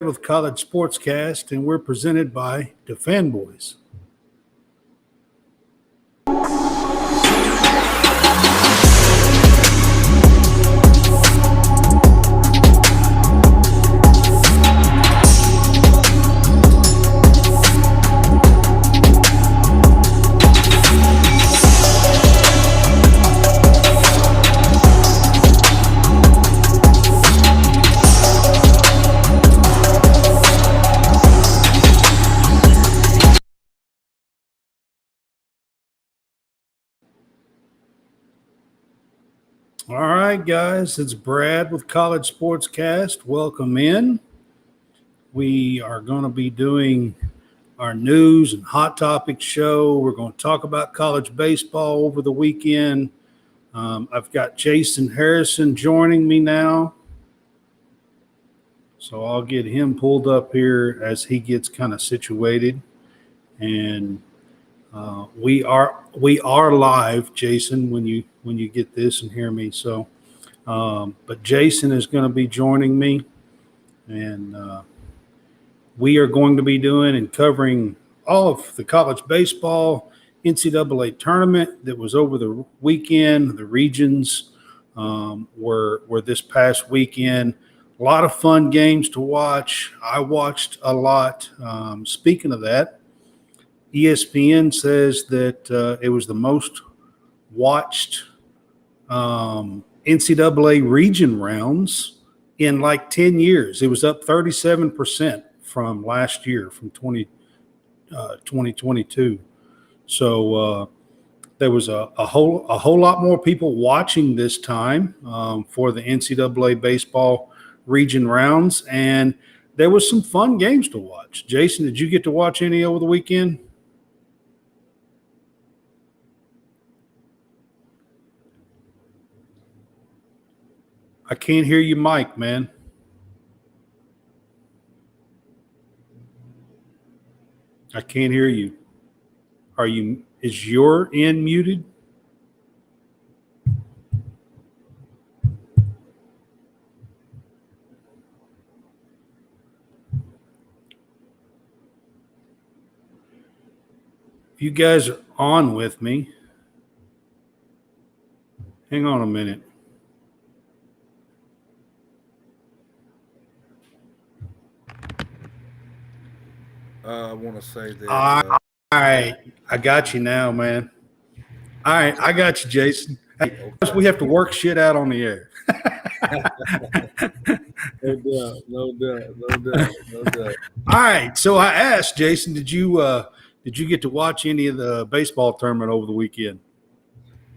with College SportsCast, and we're presented by the Fanboys. All right, guys, it's Brad with College SportsCast. Welcome in. We are going to be doing our news and hot topics show. We're going to talk about college baseball over the weekend. I've got Jason Harrison joining me now. So I'll get him pulled up here as he gets kind of situated. And we are live, Jason, when you get this and hear me. So, but Jason is going to be joining me, and we are going to be doing and covering all of the college baseball NCAA tournament that was over the weekend. The regions were this past weekend. A lot of fun games to watch. I watched a lot. Speaking of that, ESPN says that it was the most watched NCAA region rounds in like 10 years. It was up 37% from last year, from 2022. So there was a whole lot more people watching this time for the NCAA baseball region rounds, and there was some fun games to watch. Jason, did you get to watch any over the weekend? I can't hear you, Mike, man. I can't hear you. Is your end muted? If you guys are on with me, hang on a minute. I want to say that. All right. I got you now, man. All right. I got you, Jason. Hey, we have to work shit out on the air. No doubt. All right. So I asked Jason, did you get to watch any of the baseball tournament over the weekend?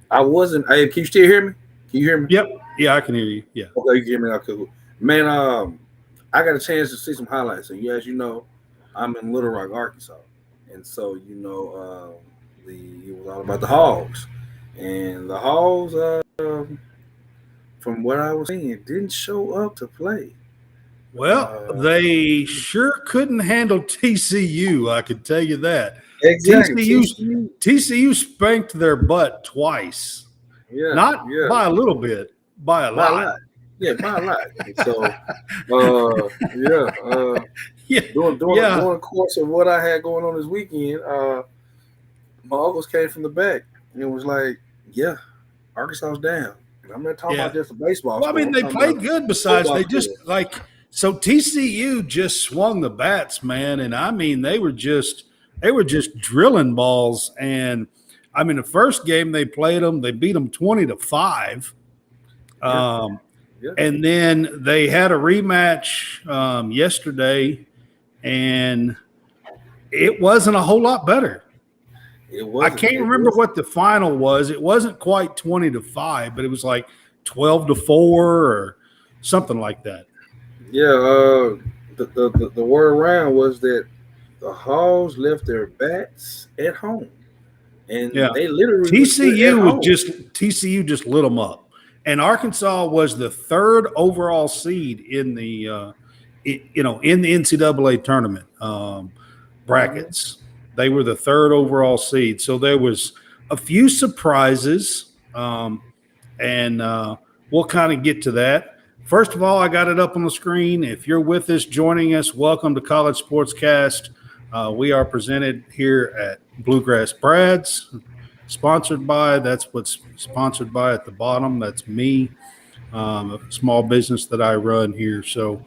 I wasn't. Hey, can you still hear me? Can you hear me? Yep. Yeah, I can hear you. Yeah. Okay, you can hear me. Okay. Man, I got a chance to see some highlights. So, as you know, I'm in Little Rock, Arkansas, and so it was all about the Hogs, and the Hogs, from what I was seeing, didn't show up to play. Well, they sure couldn't handle TCU. I can tell you that. Exactly. TCU spanked their butt twice. Yeah, not by a little bit, by a lot. Yeah, by a lot. So, during the course of what I had going on this weekend, my uncles came from the back and it was like, yeah, Arkansas is down. And I'm not talking about just the baseball. Well, I mean, they played good. Besides, they just so TCU just swung the bats, man, and I mean they were just drilling balls. And I mean, the first game they played them, they beat them 20-5. And then they had a rematch yesterday, and it wasn't a whole lot better. I can't remember what the final was. It wasn't quite 20-5, but it was like 12-4 or something like that. Yeah, the word around was that the Hogs left their bats at home, and they literally TCU just lit them up. And Arkansas was the third overall seed in the NCAA tournament brackets. They were the third overall seed. So there was a few surprises, and we'll kind of get to that. First of all, I got it up on the screen. If you're with us, joining us, welcome to College Sportscast. We are presented here at Bluegrass Brad's, sponsored by. That's what's sponsored by at the bottom. That's me, a small business that I run here. So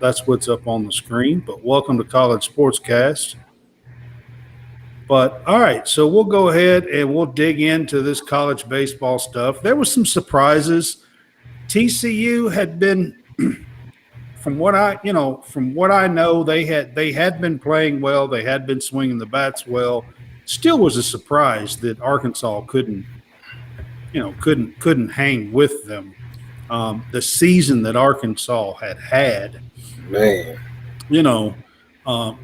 that's what's up on the screen. But welcome to College Sportscast. But all right, so we'll go ahead and we'll dig into this college baseball stuff. There was some surprises. TCU had been, from what I know, they had been playing well. They had been swinging the bats well. Still was a surprise that Arkansas couldn't hang with them. The season that Arkansas had, Man.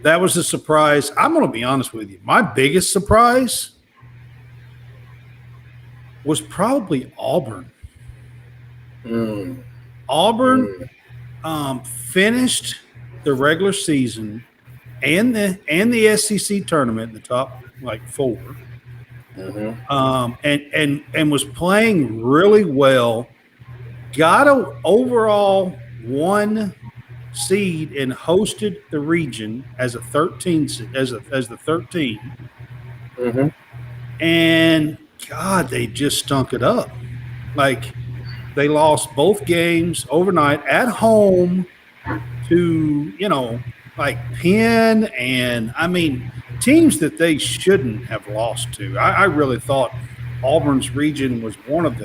That was a surprise. I'm going to be honest with you. My biggest surprise was probably Auburn. Auburn finished the regular season and the SEC tournament in the top four, and was playing really well. Got an overall 1 seed and hosted the region as a 13 as the 13. And God, they just stunk it up. They lost both games overnight at home to, Penn and teams that they shouldn't have lost to. I really thought Auburn's region was one of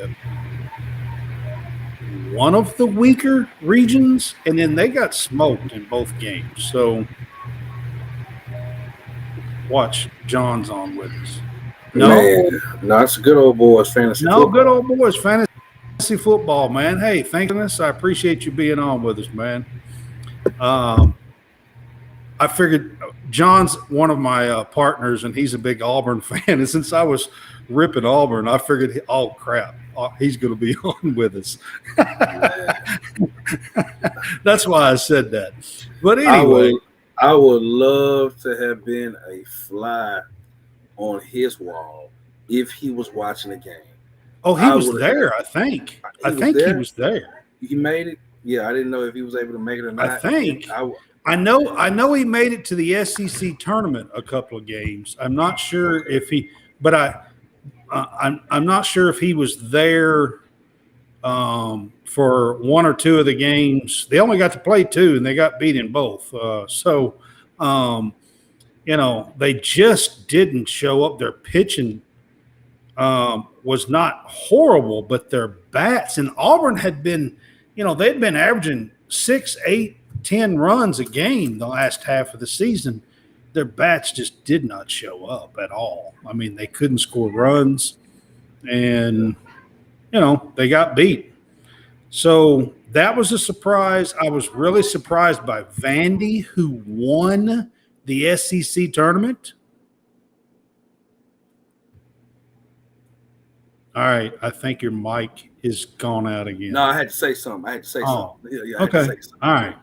the weaker regions, and then they got smoked in both games. So watch, John's on with us. No, it's good old boys fantasy football. Good old boys fantasy football, man. Hey, thank goodness. I appreciate you being on with us, man. I figured John's one of my partners, and he's a big Auburn fan. And since I was ripping Auburn, I figured, oh, crap, he's going to be on with us. That's why I said that. But anyway. I would love to have been a fly on his wall if he was watching the game. Oh, he was there, I think. He was there. He made it? Yeah, I didn't know if he was able to make it or not. I think. I know he made it to the SEC tournament a couple of games. I'm not sure if he – but I'm not sure if he was there for 1 or 2 of the games. They only got to play 2, and they got beat in both. They just didn't show up. Their pitching was not horrible, but their bats – and Auburn had been – they'd been averaging 6, 8, 10 runs a game the last half of the season. Their bats just did not show up at all. They couldn't score runs, and, they got beat. So that was a surprise. I was really surprised by Vandy, who won the SEC tournament. All right, I think your mic is gone out again. No, I had to say something. I had to say something. Yeah, I okay. had to say something. All right.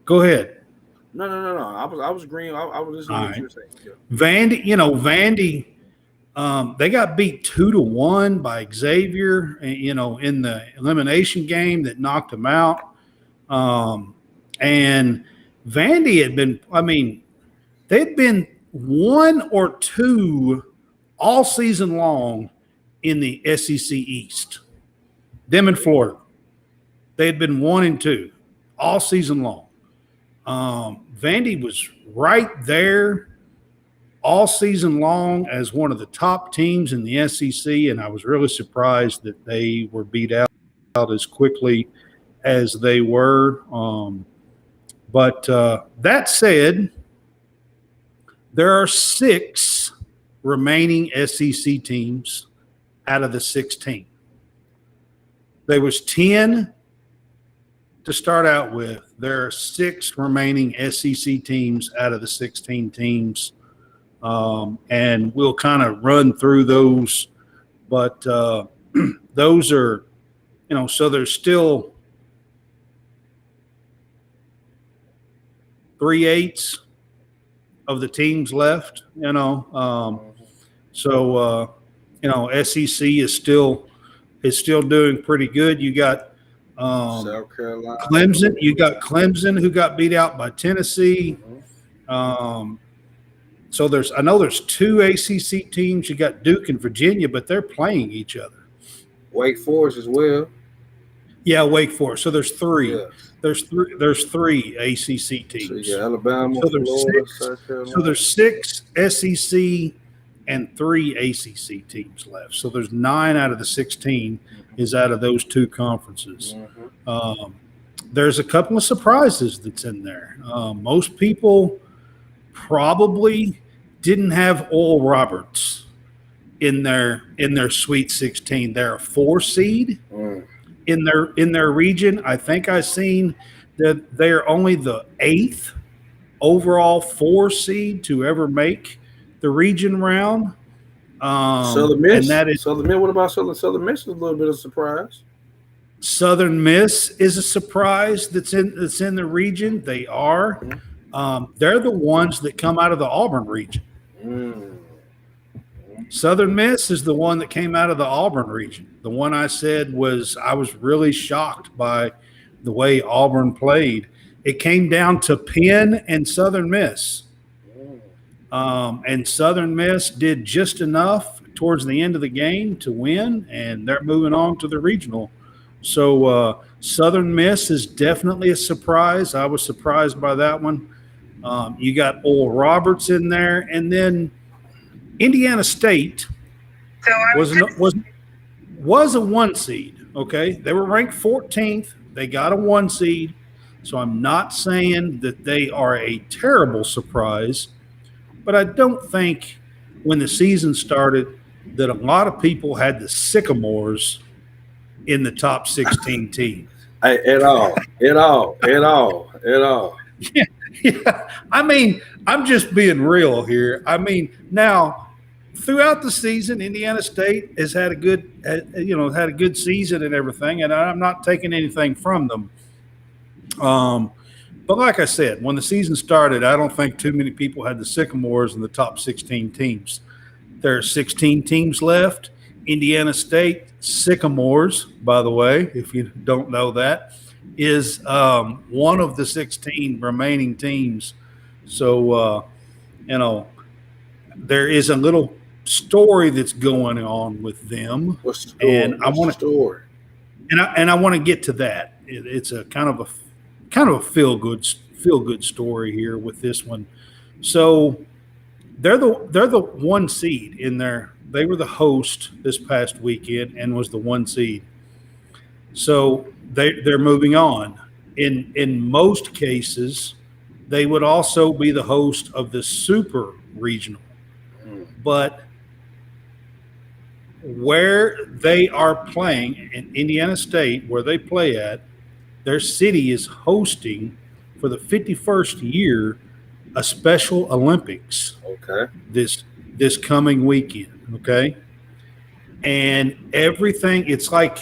Go ahead. No. I was agreeing. I was listening to what you were saying. Yeah. Vandy, they got beat 2-1 by Xavier, in the elimination game that knocked them out. And Vandy had been, they'd been 1 or 2 all season long in the SEC East. Them in Florida. They had been 1 and 2 all season long. Vandy was right there all season long as one of the top teams in the SEC, and I was really surprised that they were beat out as quickly as they were. But that said, there are 6 remaining SEC teams out of the 16. There was 10 to start out with. There are 6 remaining SEC teams out of the 16 teams. And we'll kind of run through those. But those are, so there's still 3/8 of the teams left, SEC is still doing pretty good. You got Um, South Carolina. Clemson, you got Clemson who got beat out by Tennessee. Mhm. So I know there's two ACC teams. You got Duke and Virginia, but they're playing each other. Wake Forest as well. Yeah, Wake Forest. So there's three. Yeah. There's three ACC So you teams. got Alabama, So there's Florida, six. South So Carolina. there's six SEC and three ACC teams left. So there's 9 out of the 16 is out of those two conferences. Mm-hmm. There's a couple of surprises that's in there. Most people probably didn't have Oral Roberts in their Sweet 16. They're a 4 seed Mm. in their region. I think I seen that they're only the 8th overall 4 seed to ever make the region round. Southern And Miss. that is Southern Miss. What about Southern Miss? Is a little bit of a surprise. Southern Miss is a surprise that's in the region. They are. Mhm. They're the ones that come out of the Auburn region. Mm. Southern Miss is the one that came out of the Auburn region. The one I said I was really shocked by the way Auburn played. It came down to Penn and Southern Miss. And Southern Miss did just enough towards the end of the game to win, and they're moving on to the regional. So Southern Miss is definitely a surprise. I was surprised by that one. You got Oral Roberts in there, and then Indiana State was a 1 seed. Okay, they were ranked 14th. They got a 1 seed. So I'm not saying that they are a terrible surprise, but I don't think when the season started that a lot of people had the Sycamores in the top 16 teams. Hey, at all. Yeah, yeah. I mean, I'm just being real here. I mean, now throughout the season, Indiana State has had had a good season and everything, and I'm not taking anything from them. But like I said, when the season started, I don't think too many people had the Sycamores in the top 16 teams. There are 16 teams left. Indiana State Sycamores, by the way, if you don't know that, is one of the 16 remaining teams. So, there is a little story that's going on with them, What's the story? and I What's the want to story? and I want to get to that. It's a kind of a feel good story here with this one. So they're the 1 seed in there. They were the host this past weekend and was the 1 seed. So they're moving on. In most cases, they would also be the host of the super regional. Mm. But where they are playing in Indiana State, where they play at, their city is hosting for the 51st year a Special Olympics Okay. this coming weekend. Okay, and everything it's like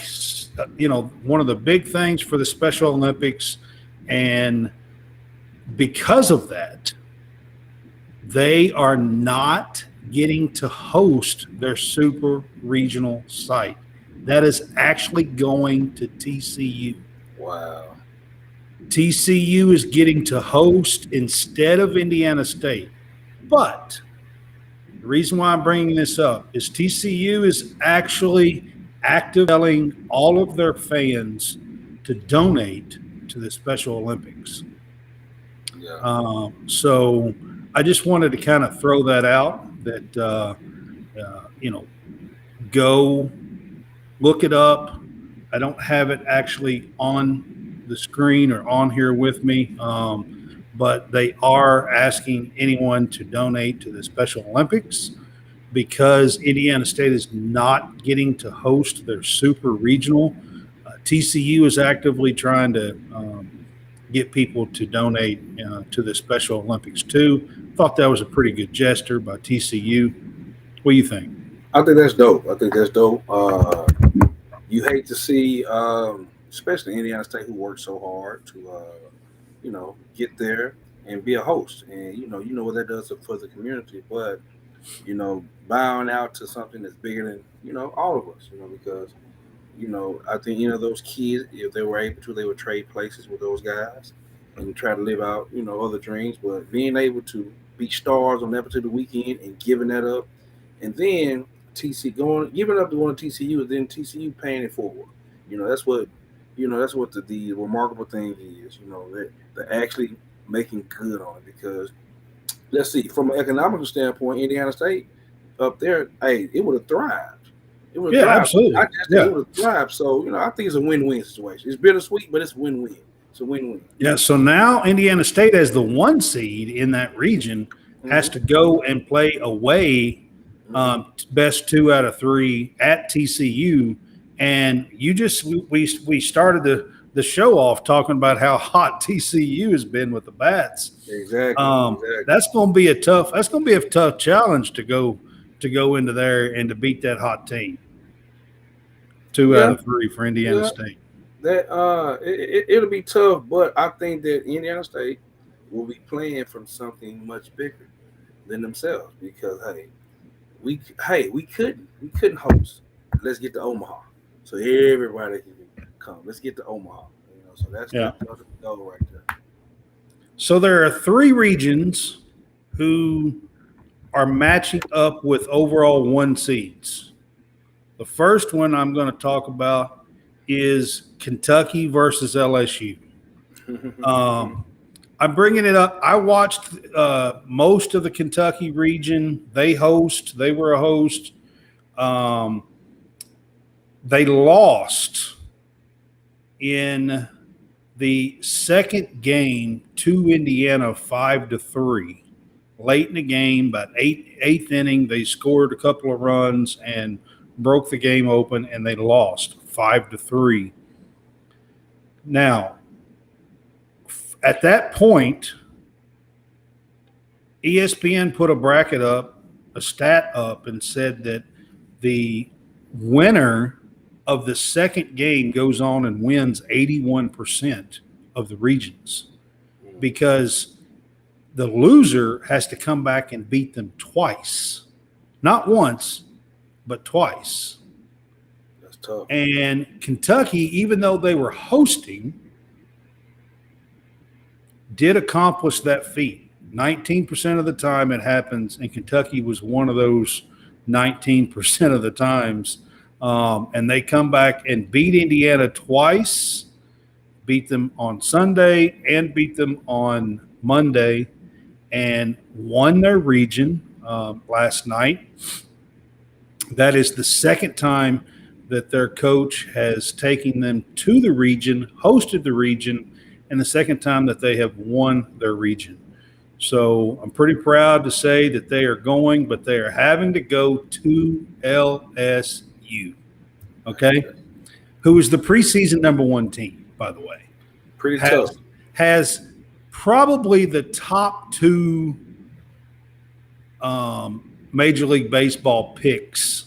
one of the big things for the Special Olympics, and because of that, they are not getting to host their super regional site. That is actually going to TCU. Wow. TCU is getting to host instead of Indiana State. But the reason why I'm bringing this up is TCU is actually active telling all of their fans to donate to the Special Olympics. Yeah. So I just wanted to kind of throw that out that, go look it up. I don't have it actually on the screen or on here with me, but they are asking anyone to donate to the Special Olympics because Indiana State is not getting to host their super regional. TCU is actively trying to get people to donate to the Special Olympics too. Thought that was a pretty good gesture by TCU. What do you think? I think that's dope. You hate to see, especially Indiana State, who worked so hard to, get there and be a host, and you know what that does for the community. But bowing out to something that's bigger than all of us, because I think those kids, if they were able to, they would trade places with those guys and try to live out other dreams. But being able to be stars on that particular weekend and giving that up, and then TC going giving up to going to TCU, and then TCU paying it forward. That's what the remarkable thing is. They're actually making good on it because let's see, from an economical standpoint, Indiana State up there, hey, it would have thrived. It would have Yeah, thrived. I absolutely. just think it Yeah. would have thrived. So, I think it's a win-win situation. It's bittersweet, but it's win-win. It's a win-win. Yeah. So now Indiana State, as the one seed in that region, has Mm-hmm. to go and play away, Mm-hmm. best 2 out of 3 at TCU. And we started the show off talking about how hot TCU has been with the bats. Exactly. Exactly. That's going to be a tough challenge to go into there and to beat that hot team. 2 out of 3 for Indiana Yeah. State. That it'll be tough, but I think that Indiana State will be playing from something much bigger than themselves because we couldn't host. Let's get to Omaha, so everybody can come. Let's get to Omaha. So that's Yeah. the goal right there. So there are 3 regions who are matching up with overall 1 seeds. The first one I'm going to talk about is Kentucky versus LSU. I'm bringing it up. I watched most of the Kentucky region. They were a host. They lost in the second game to Indiana 5-3. Late in the game, about eighth inning, they scored a couple of runs and broke the game open, and they lost 5-3. Now, at that point, ESPN put a stat up, and said that the winner of the second game goes on and wins 81% of the regions, because the loser has to come back and beat them twice, not once, but twice. That's tough. And Kentucky, even though they were hosting, did accomplish that feat. 19% of the time it happens, and Kentucky was one of those 19% of the times. And they come back and beat Indiana twice, beat them on Sunday and beat them on Monday, and won their region last night. That is the second time that their coach has taken them to the region, hosted the region, and the second time that they have won their region. So I'm pretty proud to say that they are going, but they are having to go to LSU. Okay? Who is the preseason #1 team, by the way. Pretty tough. Has probably the top 2 Major League Baseball picks.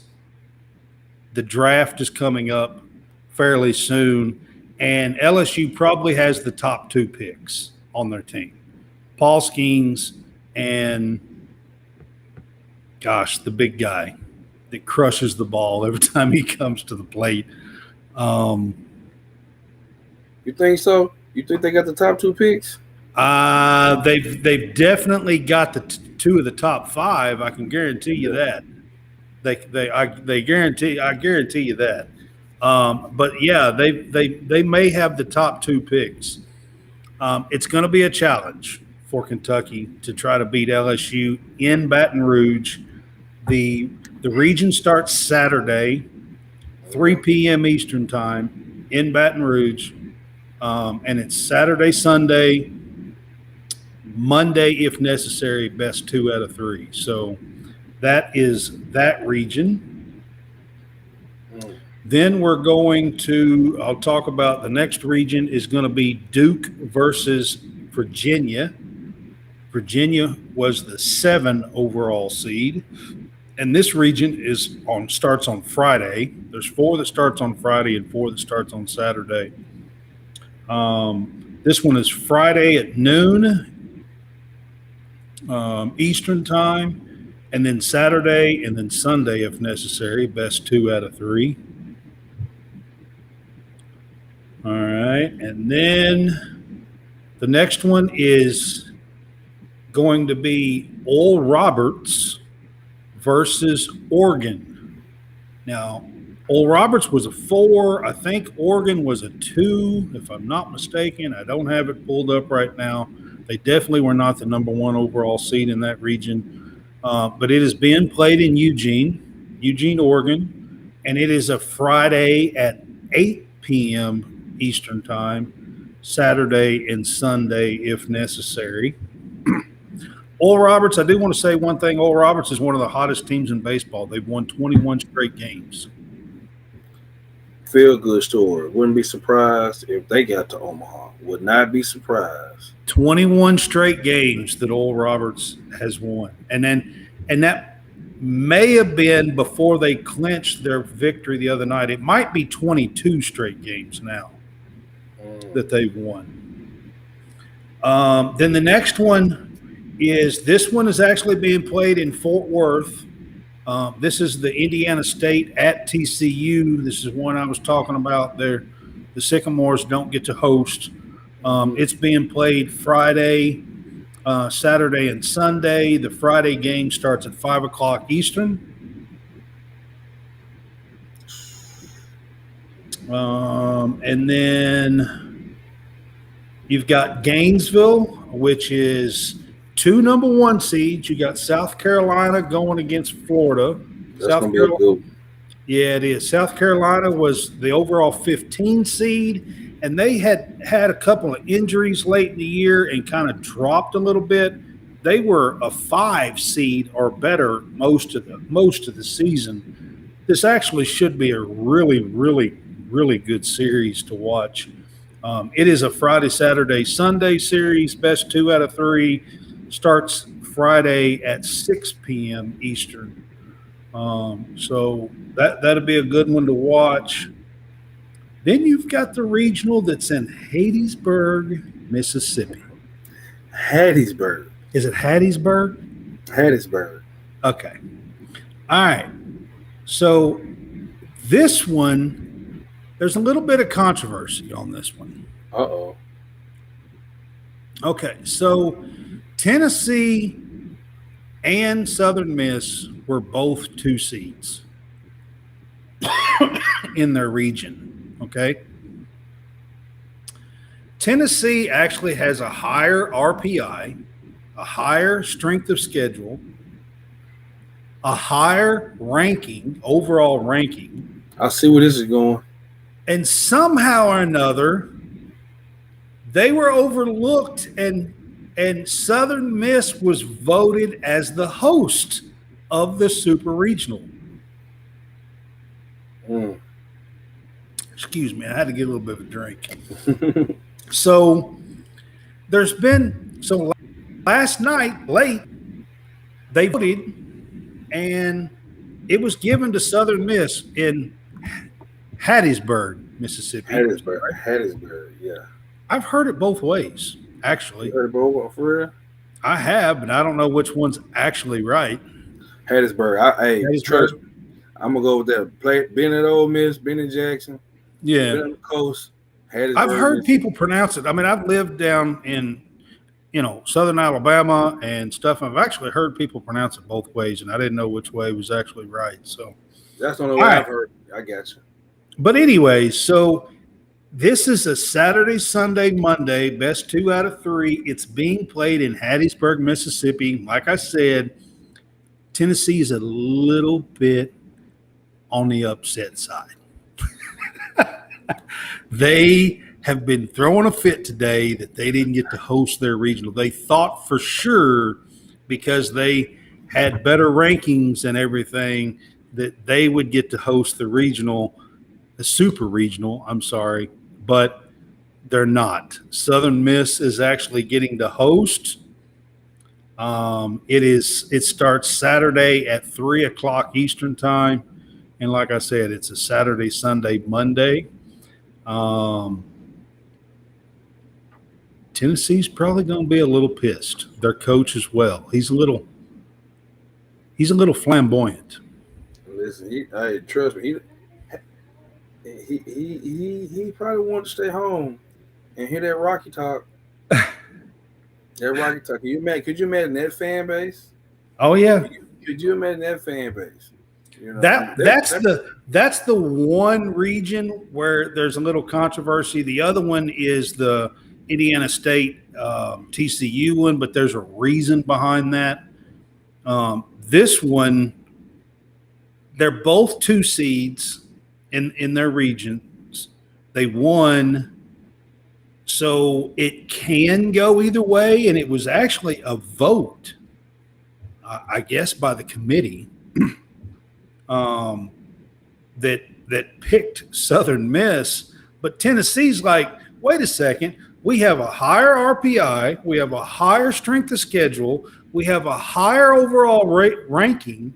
The draft is coming up fairly soon, and LSU probably has the top 2 picks on their team. Paul Skeens and, the big guy that crushes the ball every time he comes to the plate. You think so? You think they got the top 2 picks? They've definitely got the 2 of the top 5. I can guarantee you that. I guarantee you that. But yeah, they may have the top 2 picks. It's going to be a challenge for Kentucky to try to beat LSU in Baton Rouge. The region starts Saturday, 3 p.m. Eastern time in Baton Rouge, and it's Saturday, Sunday, Monday if necessary, best 2 out of 3. So that is that region. Then we're going to, I'll talk about the next region is going to be Duke versus Virginia. Virginia was the 7 overall seed. And this region starts on Friday. There's 4 that starts on Friday and 4 that starts on Saturday. This one is Friday at noon Eastern time, and then Saturday and then Sunday if necessary, best 2 out of 3. All right. And then the next one is going to be Oral Roberts versus Oregon. Now, Oral Roberts was a 4. I think Oregon was a 2, if I'm not mistaken. I don't have it pulled up right now. They definitely were not the number 1 overall seed in that region. But it is being played in Eugene, Oregon, and it is a Friday at 8 p.m. Eastern Time, Saturday and Sunday if necessary. Oral Roberts, I do want to say one thing. Oral Roberts is one of the hottest teams in baseball. They've won 21 straight games. Feel good story. Wouldn't be surprised if they got to Omaha. Would not be surprised. 21 straight games that Oral Roberts has won. And that may have been before they clinched their victory the other night. It might be 22 straight games now that they've won. Then the next one is, this one is actually being played in Fort Worth. This is the Indiana State at TCU. This is one I was talking about there. The Sycamores don't get to host. It's being played Friday, Saturday, and Sunday. The Friday game starts at 5 o'clock Eastern. And then you've got Gainesville, which is 2 number 1 seeds. You got South Carolina going against Florida. That's going to be a good one. Yeah, it is. South Carolina was the overall 15 seed, and they had a couple of injuries late in the year and kind of dropped a little bit. They were a 5 seed or better most of the season. This actually should be a really, really, really good series to watch. It is a Friday, Saturday, Sunday series. Best 2 out of 3 starts Friday at 6 p.m. Eastern. So that'll be a good one to watch. Then you've got the regional that's in Hattiesburg, Mississippi. Hattiesburg. Is it Hattiesburg? Hattiesburg. Okay. All right. So this one, there's a little bit of controversy on this one. Uh-oh. Okay. So Tennessee and Southern Miss were both 2 seeds in their region, okay? Tennessee actually has a higher RPI, a higher strength of schedule, a higher ranking, overall ranking. I see where this is going. And somehow or another, they were overlooked, and Southern Miss was voted as the host of the Super Regional. Excuse me, I had to get a little bit of a drink. So last night, late, they voted, and it was given to Southern Miss in Hattiesburg, Mississippi. Hattiesburg, yeah. I've heard it both ways, actually. You heard it both for real? I have, but I don't know which one's actually right. Hattiesburg. Hattiesburg. I'm gonna go with that. Being at Ole Miss, being in Jackson. Yeah. Being on the coast. Hattiesburg. I've heard people pronounce it. I mean, I've lived down in, southern Alabama and stuff. I've actually heard people pronounce it both ways, and I didn't know which way was actually right. So that's the only way I've heard. I got you. But anyway, so this is a Saturday, Sunday, Monday, best 2 out of 3. It's being played in Hattiesburg, Mississippi. Like I said, Tennessee is a little bit on the upset side. They have been throwing a fit today that they didn't get to host their regional. They thought for sure, because they had better rankings and everything, that they would get to host the Super Regional, but they're not. Southern Miss is actually getting to host. It starts Saturday at 3 o'clock Eastern time. And like I said, it's a Saturday, Sunday, Monday. Tennessee's probably going to be a little pissed. Their coach as well. He's a little flamboyant. Listen, trust me. he probably wanted to stay home and hear that Rocky talk. That Rocky talk. Could you imagine that fan base? Oh yeah. Could you imagine that fan base? You know, I mean, That's the one region where there's a little controversy. The other one is the Indiana State TCU one, but there's a reason behind that. This one, they're both two seeds in their regions. They won, so it can go either way. And it was actually a vote, I guess, by the committee that picked Southern Miss. But Tennessee's like, wait a second, we have a higher RPI, we have a higher strength of schedule, we have a higher overall ranking.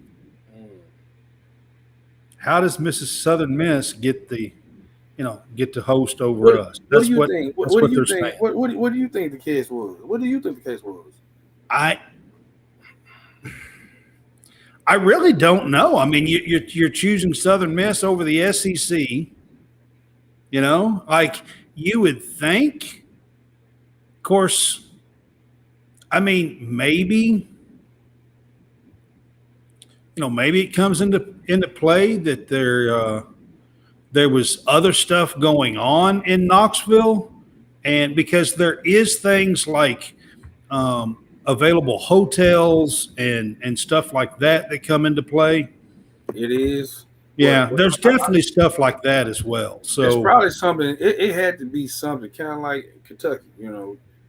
How does Mrs. Southern Miss get to host over us? What do you think? That's what they're saying. What do you think the case was? What do you think the case was? I really don't know. I mean, you're choosing Southern Miss over the SEC. You know, like you would think. Of course, I mean, maybe it comes into play that there was other stuff going on in Knoxville, and because there is things like available hotels and stuff like that come into play. It is. Yeah, there's definitely stuff like that as well. So it's probably something. It had to be something kind of like Kentucky.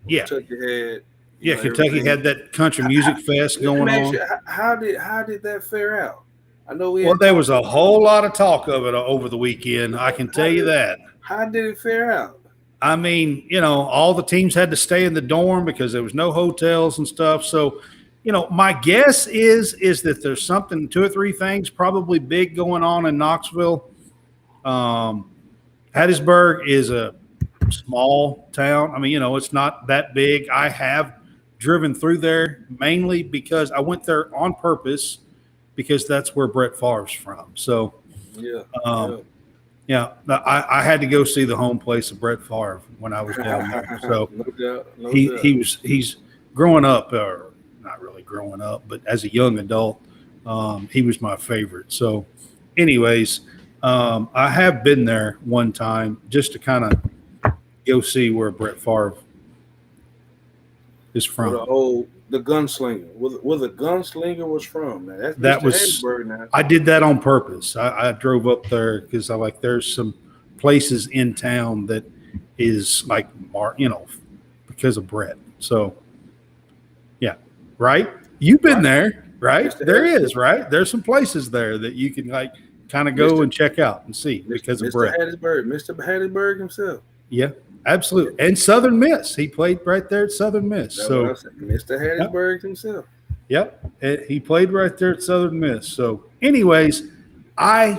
Yeah. Kentucky had. Kentucky had that country music fest going on. How did that fare out? I know there was a whole lot of talk of it over the weekend. I can tell you that. How did it fare out? I mean, all the teams had to stay in the dorm because there was no hotels and stuff. So, my guess is that there's something, 2 or 3 things probably big going on in Knoxville. Hattiesburg is a small town. I mean, it's not that big. I have driven through there mainly because I went there on purpose because that's where Brett Favre's from. So, yeah, I had to go see the home place of Brett Favre when I was down there. So he's growing up, or not really growing up, but as a young adult, he was my favorite. So, anyways, I have been there one time just to kind of go see where Brett Favre is from. The gunslinger. Where the gunslinger was from. Man. That was. I did that on purpose. I drove up there because there's some places in town that is like, because of Brett. So, yeah, right. You've been there, right? There is, right? There's some places there that you can kind of go and check out and see because of Brett. Mr. Hattiesburg himself. Yeah. Absolutely. And Southern Miss. He played right there at Southern Miss. So Mr. Hattiesburg himself. Yep. He played right there at Southern Miss. So anyways, I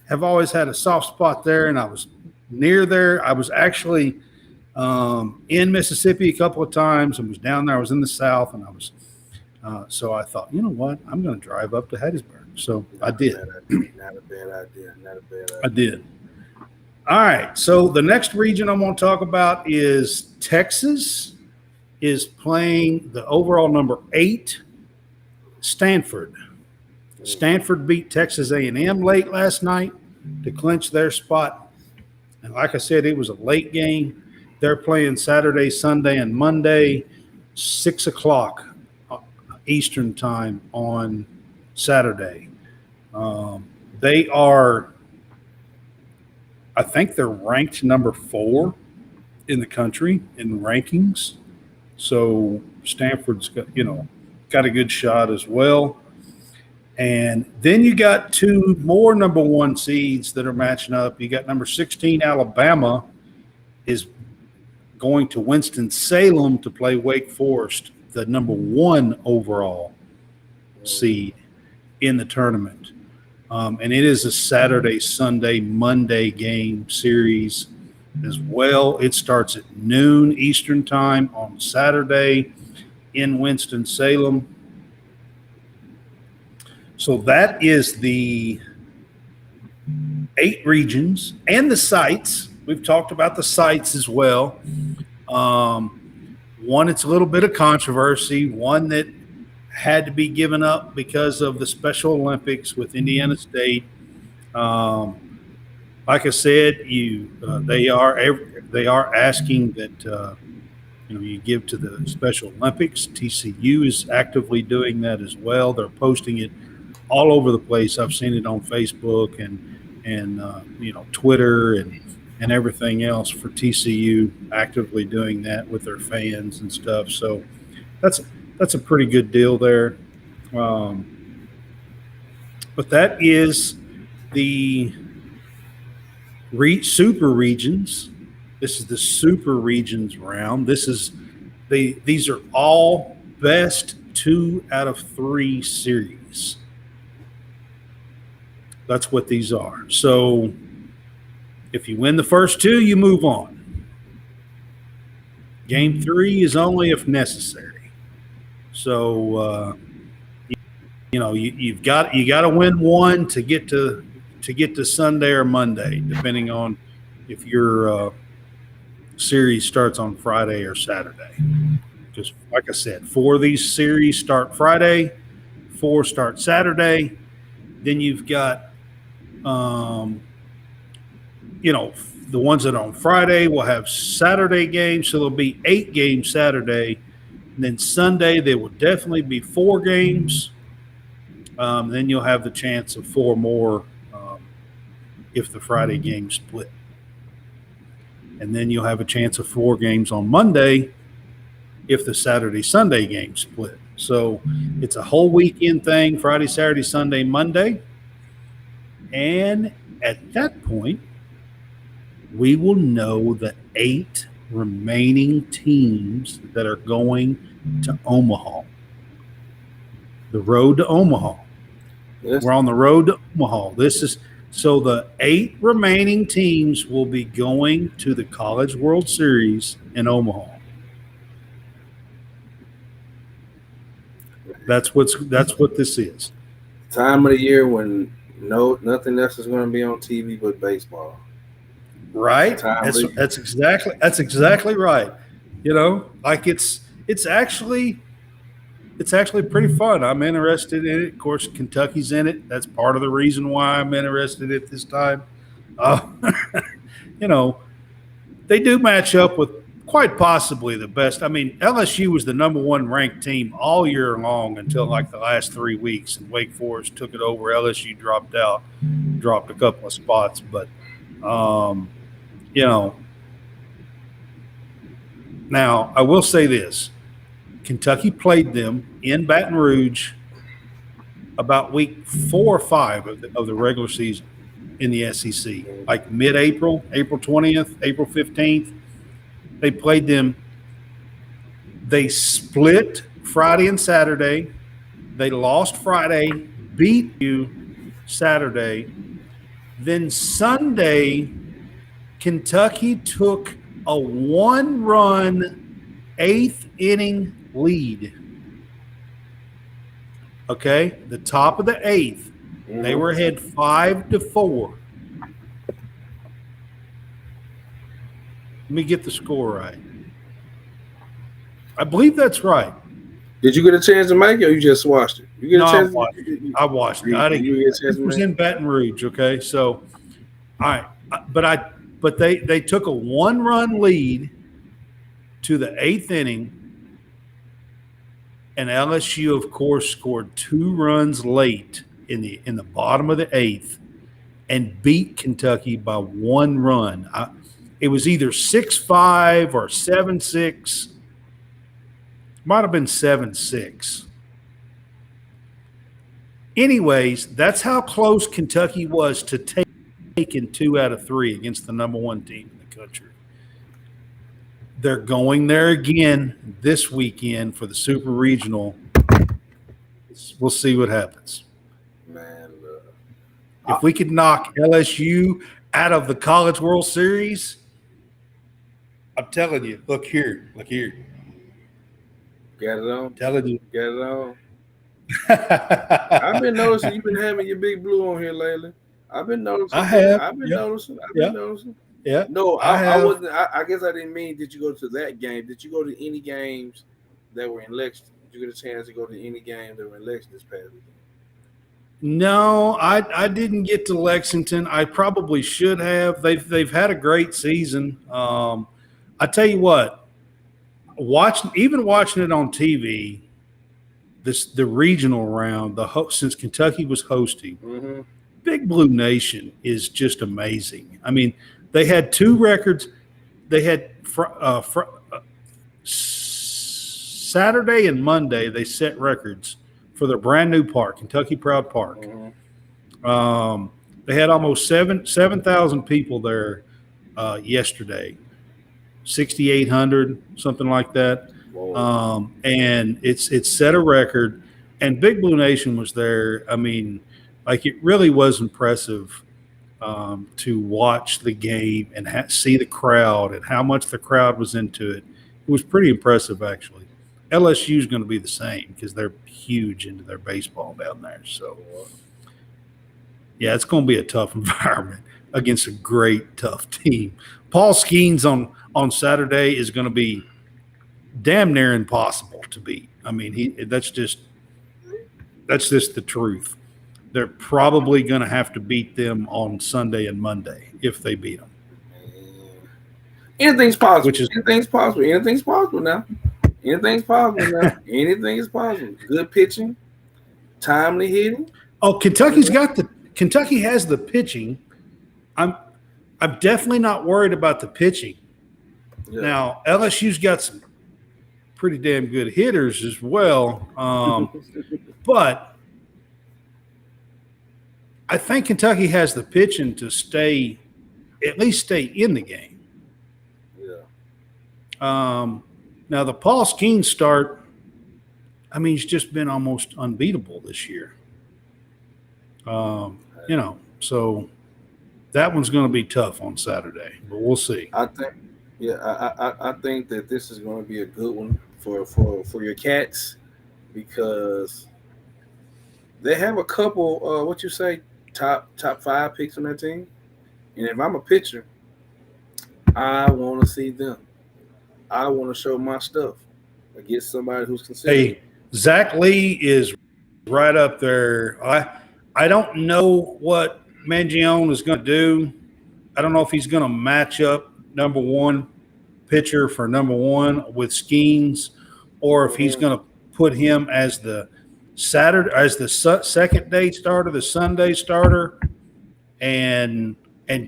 have always had a soft spot there, and I was near there. I was actually in Mississippi a couple of times and was down there. I was in the South, and I was so I thought, you know what? I'm going to drive up to Hattiesburg. So I did. Not a bad idea. I did. All right, so the next region I'm going to talk about is Texas is playing the overall number 8, Stanford. Stanford beat Texas A&M late last night to clinch their spot. And like I said, it was a late game. They're playing Saturday, Sunday, and Monday, 6 o'clock Eastern time on Saturday. They are... I think they're ranked number 4 in the country in the rankings. So Stanford's got a good shot as well. And then you got 2 more number 1 seeds that are matching up. You got number 16, Alabama is going to Winston-Salem to play Wake Forest, the number 1 overall seed in the tournament. And it is a Saturday, Sunday, Monday game series as well. It starts at noon Eastern time on Saturday in Winston-Salem. So that is the 8 regions and the sites. We've talked about the sites as well. One, it's a little bit of controversy. One that had to be given up because of the Special Olympics with Indiana State. Like I said, they are asking that you give to the Special Olympics. TCU is actively doing that as well. They're posting it all over the place. I've seen it on Facebook and Twitter and everything else for TCU actively doing that with their fans and stuff. So that's a pretty good deal there. But that is the super regions. This is the super regions round. These are all best 2 out of 3 series. That's what these are. So if you win the first 2, you move on. Game 3 is only if necessary. So you've got to win 1 to get to Sunday or Monday, depending on if your series starts on Friday or Saturday. Just like I said, 4 of these series start Friday, 4 start Saturday. Then you've got the ones that are on Friday will have Saturday games, so there'll be 8 games Saturday. And then Sunday, there will definitely be 4 games. Then you'll have the chance of 4 more if the Friday games split. And then you'll have a chance of 4 games on Monday if the Saturday-Sunday game split. So it's a whole weekend thing, Friday, Saturday, Sunday, Monday. And at that point, we will know the 8 remaining teams that are going to Omaha. The road to Omaha. Yes. We're on the road to Omaha. So the 8 remaining teams will be going to the College World Series in Omaha. That's what this is. Time of the year when nothing else is going to be on TV but baseball. Right. That's exactly right. It's actually pretty fun. I'm interested in it. Of course, Kentucky's in it. That's part of the reason why I'm interested at this time. They do match up with quite possibly the best. I mean, LSU was the number 1 ranked team all year long until like the last 3 weeks, and Wake Forest took it over. LSU dropped a couple of spots, but now I will say this. Kentucky played them in Baton Rouge about week 4 or 5 of the regular season in the SEC, like mid-April, April 20th, April 15th. They played them. They split Friday and Saturday. They lost Friday, beat you Saturday. Then Sunday, Kentucky took a 1-run 8th inning lead. Okay, the top of the 8th. They were ahead 5-4. Let me get the score right. I believe that's right. Did you get a chance to make it, or you just watched it? I watched it. It was in Baton Rouge. Okay, so all right, but they took a 1-run lead to the 8th inning, and LSU, of course, scored 2 runs late in the bottom of the 8th and beat Kentucky by 1 run. It was either 6-5 or 7-6. Might have been 7-6. Anyways, that's how close Kentucky was to taking 2 out of 3 against the number 1 team in the country. They're going there again this weekend for the Super Regional. We'll see what happens. Man, if we could knock LSU out of the College World Series, I'm telling you, look here. Get it on. I'm telling you. Get it on. I've been noticing you've been having your Big Blue on here lately. I've been noticing. I have. I've been Yeah. noticing. I've been Yeah. noticing. Yeah. No, I I have. wasn't. I guess I didn't mean. Did you go to that game? Did you go to any games that were in Lexington? Did you get a chance to go to any games that were in Lexington this past weekend? No, I didn't get to Lexington. I probably should have. They've had a great season. I tell you what, watching it on TV, the regional round, since Kentucky was hosting, Mm-hmm. Big Blue Nation is just amazing. I mean, they had two records. They had Saturday and Monday. They set records for their brand new park, Kentucky Proud Park. Mm-hmm. They had almost 7,000 people there yesterday, 6,800, something like that. And it's set a record. And Big Blue Nation was there. I mean, like it really was impressive to watch the game and see the crowd and how much the crowd was into it. It was pretty impressive, actually. LSU is going to be the same because they're huge into their baseball down there. So, yeah, it's going to be a tough environment against a great, tough team. Paul Skeens on Saturday is going to be damn near impossible to beat. I mean, that's just the truth. They're probably going to have to beat them on Sunday and Monday if they beat them. Anything's possible. Which is Anything's possible. Anything's possible now. Anything's possible now. Anything is possible. Good pitching, timely hitting. Oh, Kentucky has the pitching. I'm definitely not worried about the pitching. Yeah. Now LSU's got some pretty damn good hitters as well, but I think Kentucky has the pitching to at least stay in the game. Yeah. Now the Paul Skeens start, I mean, he's just been almost unbeatable this year. So that one's going to be tough on Saturday, but we'll see. I think that this is going to be a good one for your Cats because they have a couple. What you say? Top 5 picks on their team, and if I'm a pitcher, I want to see them. I want to show my stuff against somebody who's considered. Hey, Zach Lee is right up there. I don't know what Mangione is going to do. I don't know if he's going to match up number one pitcher for number one with Skeens, or if he's going to put him as the second day starter, the Sunday starter, and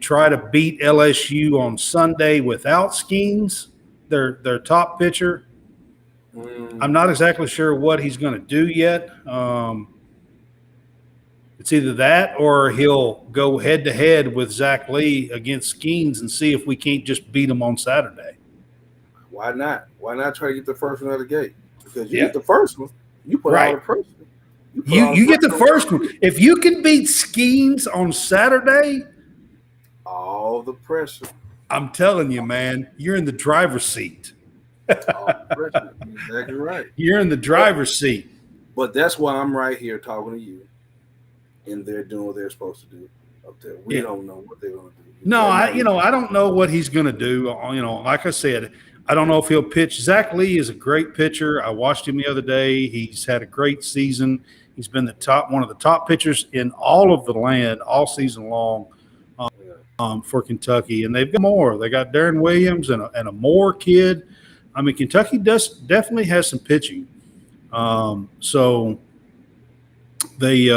try to beat LSU on Sunday without Skeens, their top pitcher. I'm not exactly sure what he's going to do yet. It's either that or he'll go head-to-head with Zach Lee against Skeens and see if we can't just beat him on Saturday. Why not? Why not try to get the first one out of the gate? Because you get the first one, you put all the pressure. You get the first one. If you can beat Skeens on Saturday, all the pressure. I'm telling you, man, you're in the driver's seat. All the pressure. Exactly right. You're in the driver's seat. But that's why I'm right here talking to you, and they're doing what they're supposed to do up there. We don't know what they're going to do. No, I don't know what he's going to do. Like I said, I don't know if he'll pitch. Zach Lee is a great pitcher. I watched him the other day. He's had a great season. He's been one of the top pitchers in all of the land all season long for Kentucky. And they've got more. They got Darren Williams and a Moore kid. I mean, Kentucky definitely has some pitching. So they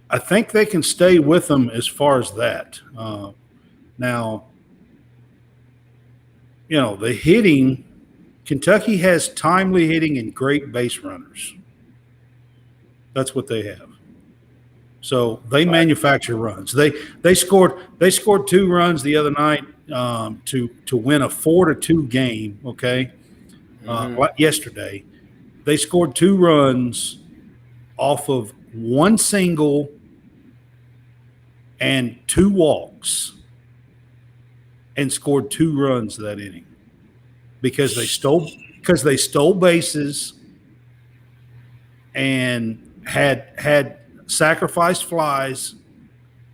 I think they can stay with them as far as that. Now, the hitting, Kentucky has timely hitting and great base runners. That's what they have. So they manufacture runs. They scored 2 runs the other night to win a 4-2 game. Okay, yesterday they scored 2 runs off of 1 single and 2 walks, and scored 2 runs that inning because they stole bases and had sacrificed flies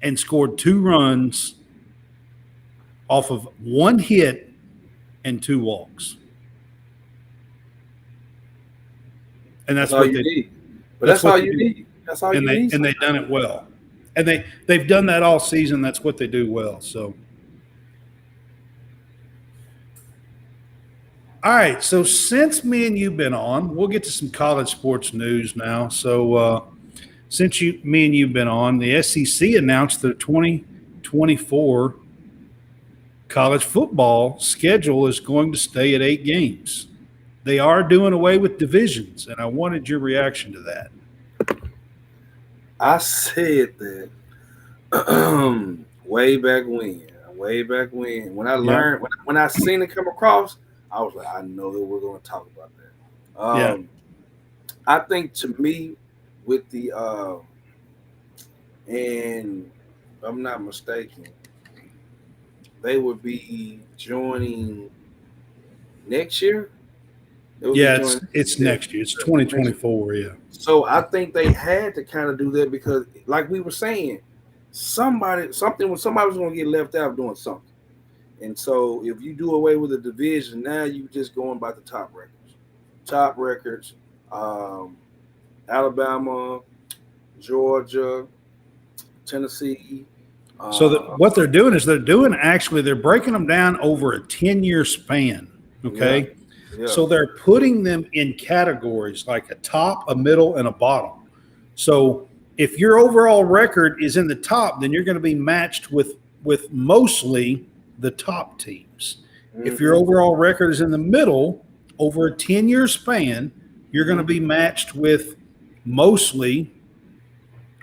and scored 2 runs off of 1 hit and 2 walks. And That's all you need. But that's all you need. That's all you need. And they've done it well. And they've done that all season. That's what they do well. So, all right. So since me and you've been on, we'll get to some college sports news now. So since me and you've been on, the SEC announced their 2024 college football schedule is going to stay at 8 games. They are doing away with divisions, and I wanted your reaction to that. I said that way back when. When I learned, when I seen it come across, I was like, I know that we're going to talk about that. I think to me, with the and if I'm not mistaken, they would be joining next year. It's next year. It's 2024. Yeah. So I think they had to kind of do that because, like we were saying, somebody was going to get left out doing something. And so if you do away with the division, now you just going by the top records. Alabama, Georgia, Tennessee. So what they're doing is they're breaking them down over a 10-year span. Okay. Yeah. Yeah. So they're putting them in categories like a top, a middle, and a bottom. So if your overall record is in the top, then you're going to be matched with mostly the top teams. Mm-hmm. If your overall record is in the middle over a 10-year span, you're going to be matched with mostly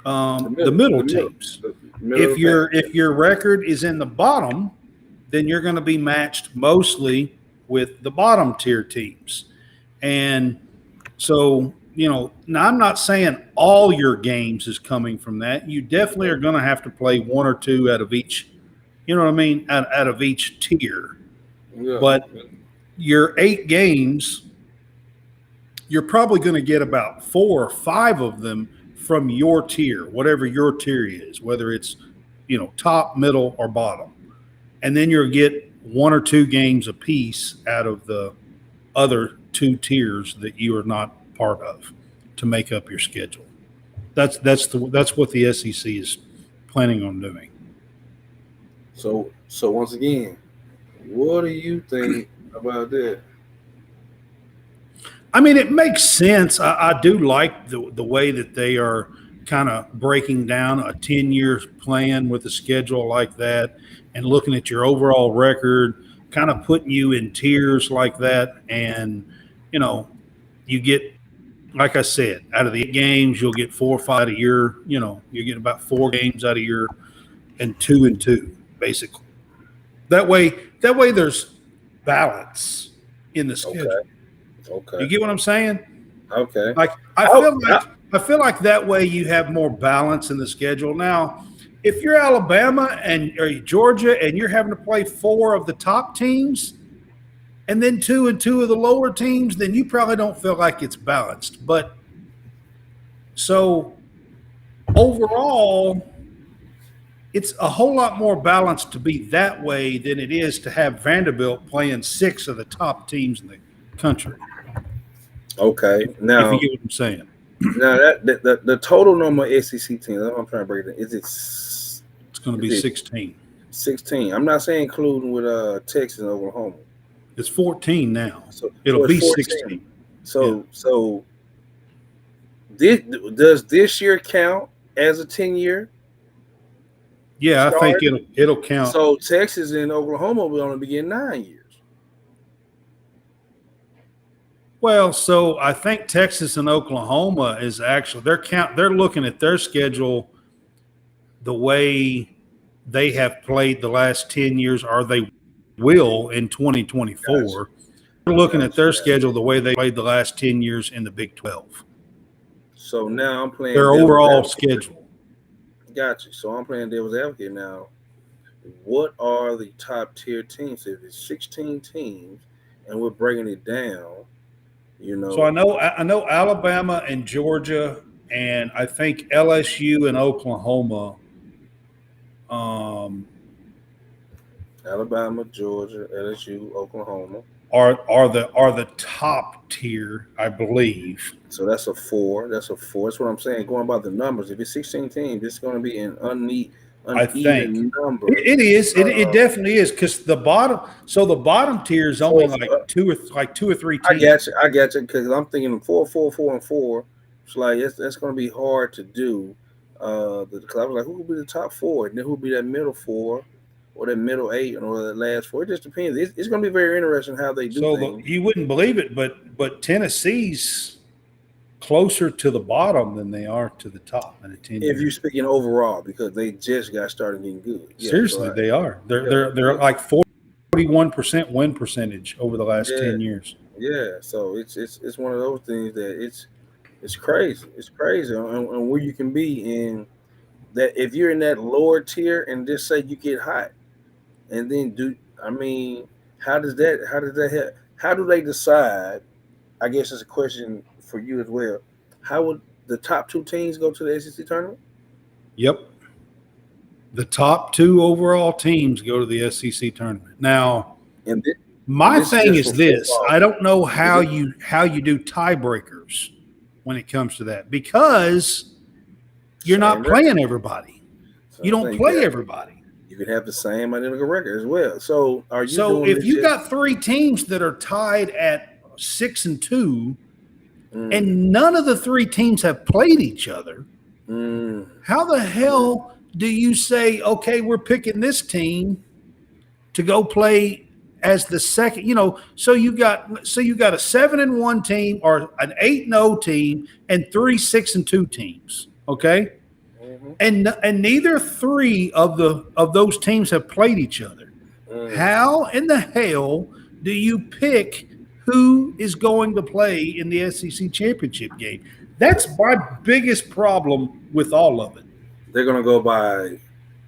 the middle teams. If your record is in the bottom, then you're going to be matched mostly with the bottom tier teams. And so, now I'm not saying all your games is coming from that. You definitely are going to have to play 1 or 2 out of each, out of each tier. Yeah. But your 8 games, you're probably going to get about 4 or 5 of them from your tier, whatever your tier is, whether it's, top, middle, or bottom. And then you'll get 1 or 2 games apiece out of the other 2 tiers that you are not part of to make up your schedule. That's what the SEC is planning on doing. So once again, what do you think about that? I mean, it makes sense. I do like the way that they are kind of breaking down a 10-year plan with a schedule like that and looking at your overall record, kind of putting you in tiers like that. And, you get, like I said, out of the 8 games, you'll get 4 or 5 a year. You get about 4 games out of your and 2 and 2, basically. That way there's balance in the schedule. Okay. You get what I'm saying? Okay. Like I feel like that way you have more balance in the schedule. Now, if you're Alabama or Georgia and you're having to play 4 of the top teams and then 2 and 2 of the lower teams, then you probably don't feel like it's balanced. But so overall, it's a whole lot more balanced to be that way than it is to have Vanderbilt playing 6 of the top teams in the country. Okay. Now, if you get what I'm saying. Now that the total number of SEC teams, I'm trying to break it. It's going to be 16. 16. I'm not saying including with Texas and Oklahoma. It's 14 now. So it'll be 16. So does this year count as a 10-year? Yeah, I think it'll count. So Texas and Oklahoma will only be getting 9 years. Well, so I think Texas and Oklahoma is actually they're looking at their schedule the way they have played the last 10 years, or they will in 2024. Gotcha. They're looking at their schedule the way they played the last 10 years in the Big 12. So now I'm playing their overall schedule. Gotcha. So I'm playing devil's advocate now. What are the top tier teams? If it's 16 teams and we're breaking it down, So I know Alabama and Georgia and I think LSU and Oklahoma um, Alabama, Georgia, LSU, Oklahoma. are the top tier, I believe. So that's a 4. That's a 4. That's what I'm saying. Going by the numbers, if it's 16 teams, it's going to be an I think uneven number. it is. It Uh, definitely is because the bottom tier is only so like two or three I teams. got you. I got you. Because I'm thinking 4, 4, 4, and 4. It's like that's going to be hard to do. Because I was like, who will be the top 4, and then who will be that middle 4, or that middle 8, or that last 4? It just depends. It's going to be very interesting how they do So things. you wouldn't believe it, but Tennessee's closer to the bottom than they are to the top in a 10 If year. you're speaking overall, because they just got started getting good. Yeah. Seriously, So they are. yeah, They're yeah, like 41% win percentage over the last yeah, 10 years. yeah. So it's one of those things that it's crazy. It's crazy, and where you can be in that. If you're in that lower tier and just say you get hot, and then I mean, how do they decide? I guess it's a question for you as well. How would the top 2 teams go to the SEC tournament? Yep. The top two overall teams go to the SEC tournament. Now, And this, and my this is thing just for is this. football. I don't know Is how it you do tiebreakers when it comes to that because you're not same record? playing everybody. So You I'm don't saying play everybody. you could have the same identical record as well. So are you So doing if this you just got three teams that are tied at 6-2 mm, and none of the three teams have played each other, mm, how the mm, hell do you say, okay, we're picking this team to go play as the second? So you got a 7-1 team or an 8-0 team and three 6-2 teams. Okay. mhm, And neither three of those teams have played each other. mm. How in the hell do you pick who is going to play in the SEC championship game? That's my biggest problem with all of it. They're gonna go by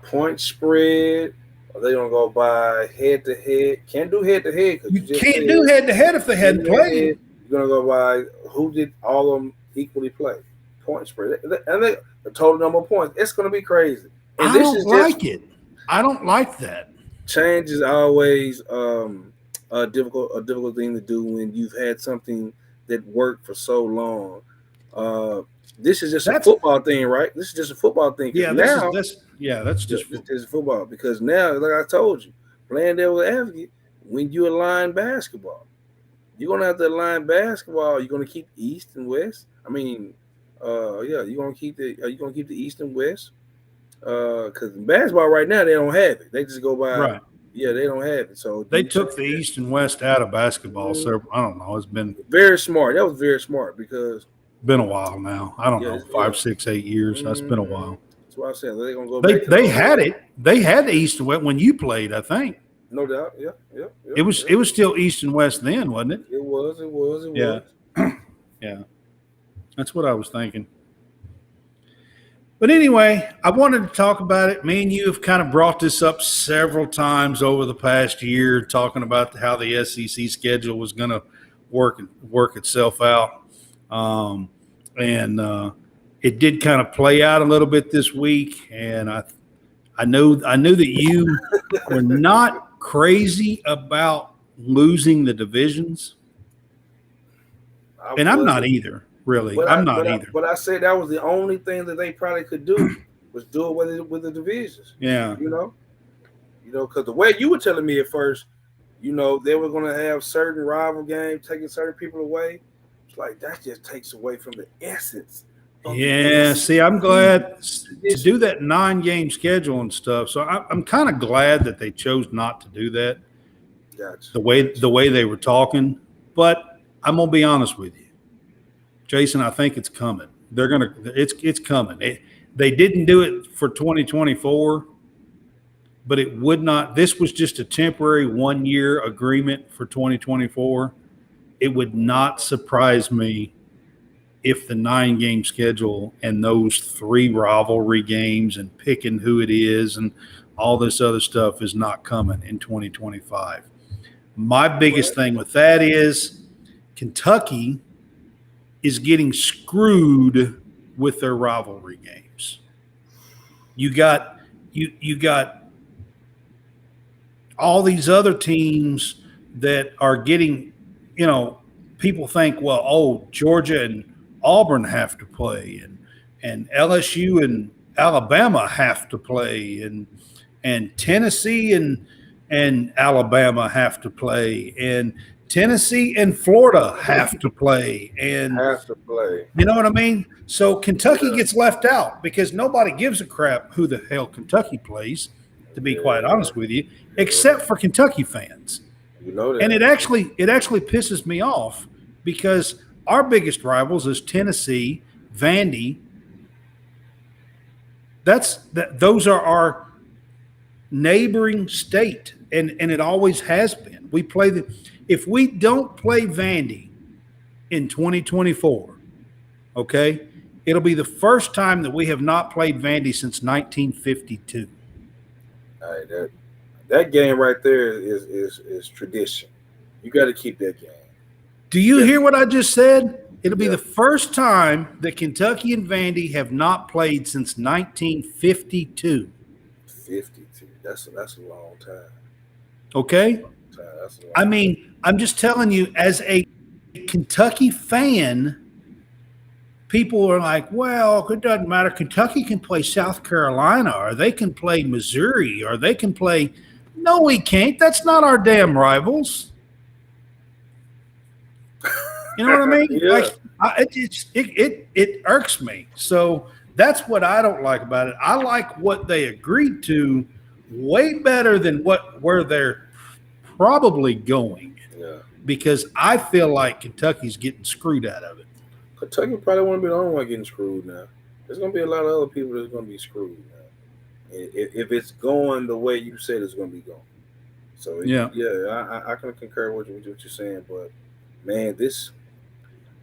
point spread, or they're gonna go by head to head. Can't do head to head because You you just can't said do head to head if they head hadn't to head. played. You're gonna go by who did all of them equally play. Point spread, and the total number of points. It's gonna be crazy. And I this don't is just like it. I don't like that. change is always a difficult thing to do when you've had something that worked for so long. Uh, this is just a That's football thing, right? This is just a football thing because yeah. now That's yeah, just this football. is football because now, like I told you, playing devil advocate, when you align basketball, you're gonna have to align basketball. You're gonna keep East and West. I mean, yeah, you're gonna keep the East and West. Because in basketball right now they don't have it. They just go by, Right. yeah, they don't have it. So do They you change took the that? East and West out of basketball. Mhm. So I don't know. It's Very smart. That was very smart because been a while now. I don't yeah, know, yeah. 5, 6, 8 years. That's been a Mm-hmm. while. That's what I said. They're gonna go They back to the they had old. it. They had the East and West when you played. I think No doubt. Yeah, yeah, yeah, it yeah. was still East and West then, wasn't it? It was. It was. It Yeah. was. Yeah. That's what I was thinking. But anyway, I wanted to talk about it. Me and you have kind of brought this up several times over the past year, talking about how the SEC schedule was going to work itself out, and it did kind of play out a little bit this week. And I knew that you were not crazy about losing the divisions, I and I'm not wasn't. either. Really, But I I'm not but I either. but I said that was the only thing that they probably could do was do it with the divisions. Yeah. You know, because the way you were telling me at first, they were going to have certain rival games, taking certain people away. It's like that just takes away from the essence of the Yeah, see, I'm SEC glad to tradition. do that 9 game schedule and stuff. So I'm kind of glad that they chose not to do that Gotcha, the gotcha. way they were talking. But I'm gonna be honest with you, Jason. I think it's coming. It's coming. They didn't do it for 2024, but it would not. This was just a temporary 1 year agreement for 2024. It would not surprise me if the 9 game schedule and those 3 rivalry games and picking who it is and all this other stuff is not coming in 2025. My biggest Well, thing with that is Kentucky is getting screwed with their rivalry games. You got you got all these other teams that are getting, people think, well, oh, Georgia and Auburn have to play, and LSU and Alabama have to play, and Tennessee and Alabama have to play, and Tennessee and Florida have to play, and Has to play. you know what I mean? So Kentucky Yeah. gets left out because nobody gives a crap who the hell Kentucky plays, to be quite honest with you, except for Kentucky fans. You know that. And it actually pisses me off because our biggest rivals is Tennessee, Vandy. Those are our neighboring state, and it always has been. We play if we don't play Vandy in 2024, okay, it'll be the first time that we have not played Vandy since 1952. All right, that game right there is tradition. You got to keep that game. Do you hear what I just said? It'll be the first time that Kentucky and Vandy have not played since 1952. 52. That's a long time. Okay? That's a long I mean, I'm just telling you, as a Kentucky fan, people are like, well, it doesn't matter. Kentucky can play South Carolina, or they can play Missouri, or they can play. No, we can't. That's not our damn rivals. You know what I mean? Yeah. Like, it irks me. So that's what I don't like about it. I like what they agreed to way better than where they're probably going. Yeah. Because I feel like Kentucky's getting screwed out of it. Kentucky probably won't be the only one getting screwed now. There's going to be a lot of other people that's going to be screwed now. If it's going the way you said it's going to be going. So, I can concur with what you're saying. But, man,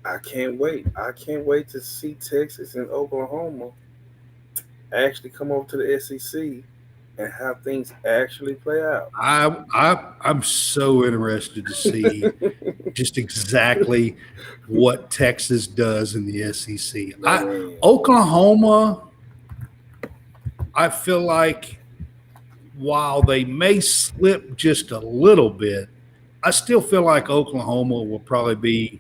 I can't wait. I can't wait to see Texas and Oklahoma actually come over to the SEC and have things actually play out. I'm so interested to see just exactly what Texas does in the SEC. Oklahoma, I feel like while they may slip just a little bit, I still feel like Oklahoma will probably be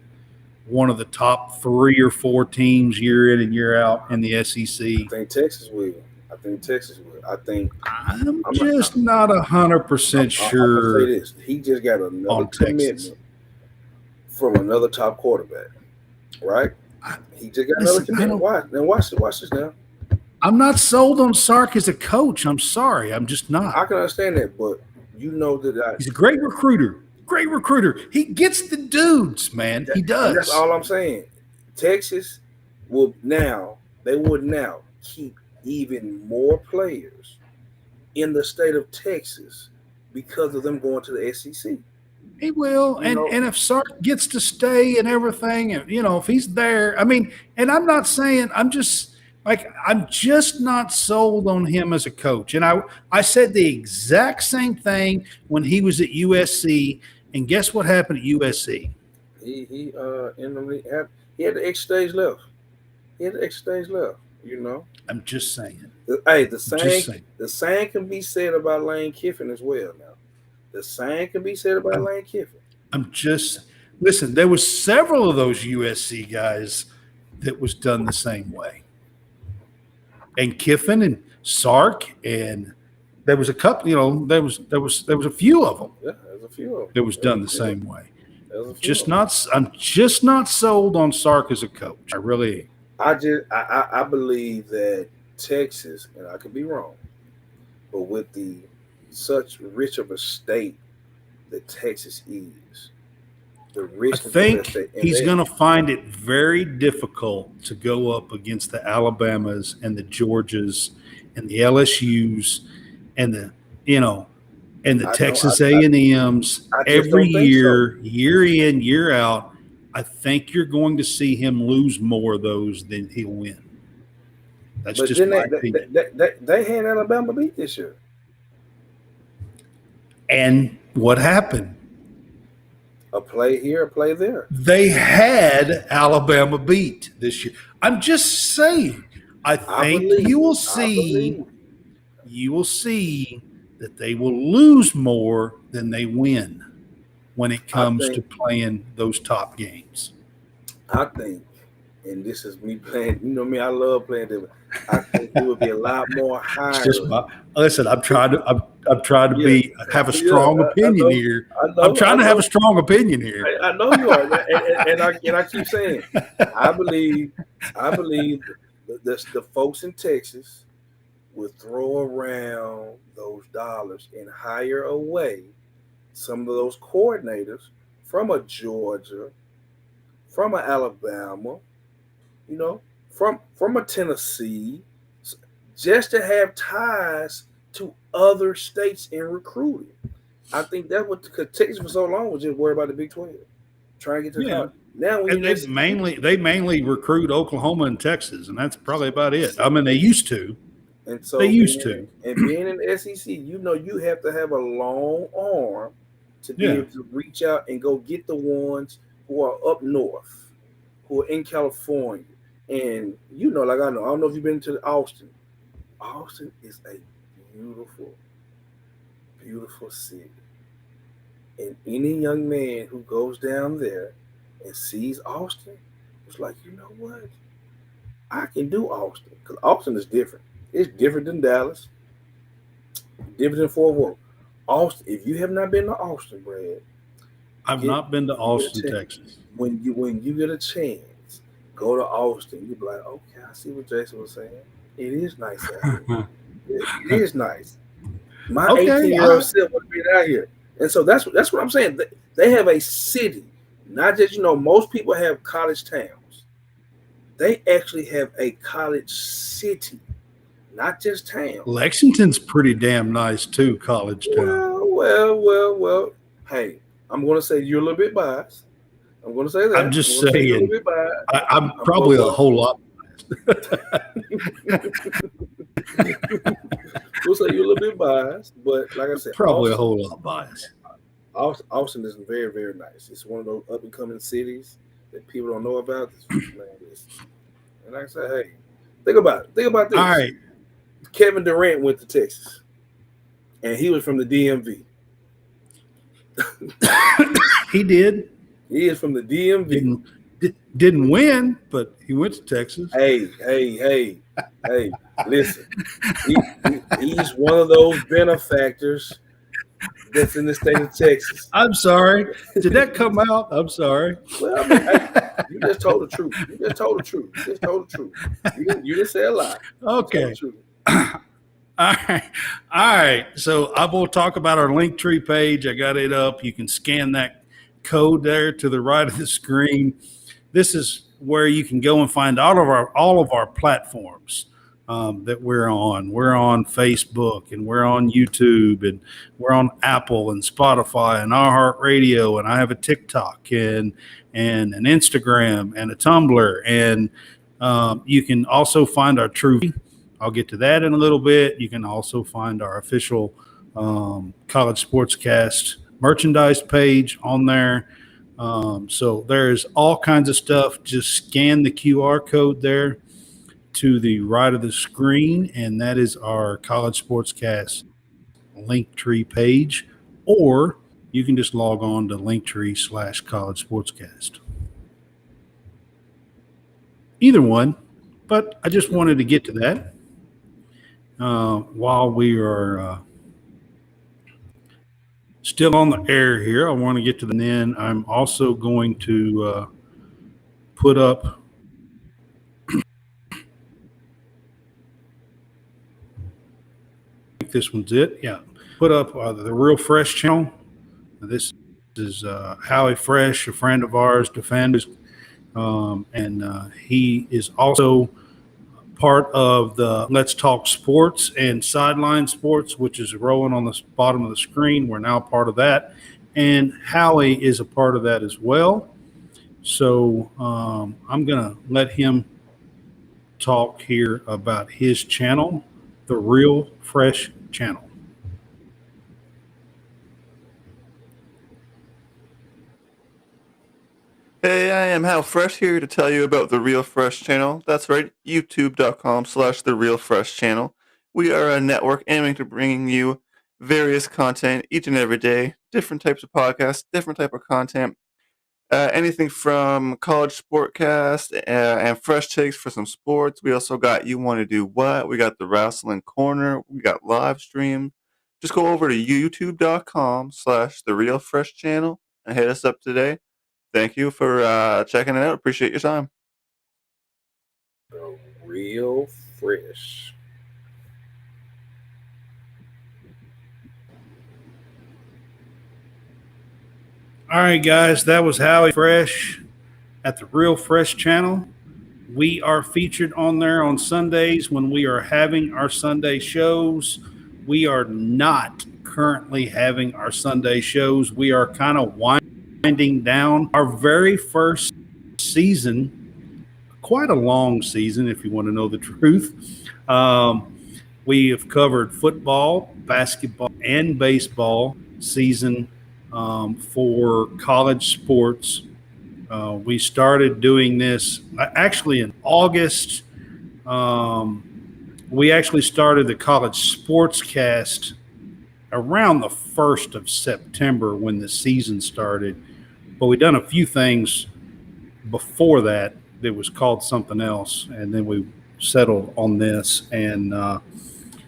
one of the top 3 or 4 teams year in and year out in the SEC. I think Texas will. I'm just not 100% sure. I'm say this. He just got another commitment from another top quarterback, right? He just got another commitment. Watch this now. I'm not sold on Sark as a coach. I'm sorry. I'm just not. I can understand that, but you know that he's a great recruiter. Great recruiter. He gets the dudes, man. He does. That's all I'm saying. Texas would now keep even more players in the state of Texas because of them going to the SEC. He will. And if Sark gets to stay and everything, if he's there, I mean, and I'm not saying, I'm just not sold on him as a coach. And I said the exact same thing when he was at USC. And guess what happened at USC? He had the extra stage left. I'm just saying. Hey, the same can be said about Lane Kiffin as well. Now, the same can be said about Lane Kiffin. Listen. There was several of those USC guys that was done the same way. And Kiffin and Sark, and there was a couple. There was a few of them. Yeah, there's a few of them. That was done the same way. I'm just not sold on Sark as a coach. I really. I believe that Texas, and I could be wrong, but with such rich of a state that Texas is, I think he's going to find it very difficult to go up against the Alabamas and the Georgias and the LSUs and the Texas A&Ms every year, year in, year out. I think you're going to see him lose more of those than he'll win. That's just my opinion. They had Alabama beat this year. And what happened? A play here, a play there. They had Alabama beat this year. I'm just saying. I think you will see you will see that they will lose more than they win when it I comes to think playing those top games. I think, and this is me playing. You know me, I love playing devil. I think it would be a lot more It's just higher. listen. I'm trying to Yeah, have a yeah. strong I opinion know, here. I I'm know, I trying to have a know. strong opinion here. I know you are, and I keep saying, I believe, the folks in Texas would throw around those dollars and hire away some of those coordinators from a Georgia, from a Alabama, you know, from a Tennessee, just to have ties to other states in recruiting. I think that's what because Texas for so long was just worried about the Big 12, trying to get to the Yeah, college. Now when and you're in SEC, they mainly recruit Oklahoma and Texas, and that's probably about it. I mean, they used to. and They so used being to. and being in the SEC, you know you have to have a long arm to be Yeah. able to reach out and go get the ones who are up north, who are in California. And you know, like I know, I don't know if you've been to Austin. Austin is a beautiful, beautiful city. And any young man who goes down there and sees Austin, it's like, you know what? I can do Austin. Because Austin is different. It's different than Dallas, different than Fort Worth. Austin, if you have not been to Austin, Brad, I've not been to when you get a Austin, chance, Texas. when you get a chance, go to Austin. You be like, okay, I see what Jason was saying. It is nice out here. It is nice. My Okay. 18-year-old self would have been out here. And so that's what I'm saying. They have a city, not just, most people have college towns. They actually have a college city, not just town. Lexington's pretty damn nice too, college town. Well. Hey, I'm going to say you're a little bit biased. I'm going to say I'm that. I'm just going to say you're a saying, little bit biased. I'm I'm probably a going whole lot. we'll say you're a little bit biased, but like I said, Probably a whole lot biased. Austin is very, very nice. It's one of those up and coming cities that people don't know about. And like I said, hey, think about it. Think about this. All right. Kevin Durant went to Texas, and he was from the DMV. He did. He is from the DMV. Didn't win, but he went to Texas. Hey, listen. He's one of those benefactors that's in the state of Texas. I'm sorry. Did that come out? I'm sorry. Well, I mean, hey, you just told the truth. You didn't say a lie. Okay. All right. So I'm going to talk about our Linktree page. I got it up. You can scan that code there to the right of the screen. This is where you can go and find all of our platforms that we're on. We're on Facebook, and we're on YouTube, and we're on Apple and Spotify and iHeartRadio, and I have a TikTok and an Instagram and a Tumblr, and you can also find our True. I'll get to that in a little bit. You can also find our official College SportsCast merchandise page on there. So there's all kinds of stuff. Just scan the QR code there to the right of the screen, and that is our College SportsCast Linktree page, or you can just log on to Linktree/College SportsCast. Either one, but I just wanted to get to that while we are still on the air here. I want to get to the end. I'm also going to put up this one's it. Yeah. Put up the Real Fresh channel. This is Howie Fresh, a friend of ours, defenders. And he is also part of the Let's Talk Sports and Sideline Sports, which is rolling on the bottom of the screen. We're now part of that. And Howie is a part of that as well. So I'm going to let him talk here about his channel, the Real Fresh channel. Hey, I am Hal Fresh here to tell you about the Real Fresh channel. That's right, youtube.com/the Real Fresh channel. We are a network aiming to bring you various content each and every day, different types of podcasts, different type of content. Anything from college sportcast and fresh takes for some sports. We also got You Want to Do What? We got the Wrestling Corner. We got live stream. Just go over to youtube.com/The Real Fresh Channel and hit us up today. Thank you for checking it out. Appreciate your time. The Real Fresh. All right, guys, that was Howie Fresh at the Real Fresh channel. We are featured on there on Sundays when we are having our Sunday shows. We are not currently having our Sunday shows. We are kind of winding down our very first season, quite a long season, if you want to know the truth. We have covered football, basketball, and baseball season for college sports. We started doing this actually in August. We actually started the college SportsCast around the 1st of September when the season started. But we done a few things before that was called something else. And then we settled on this and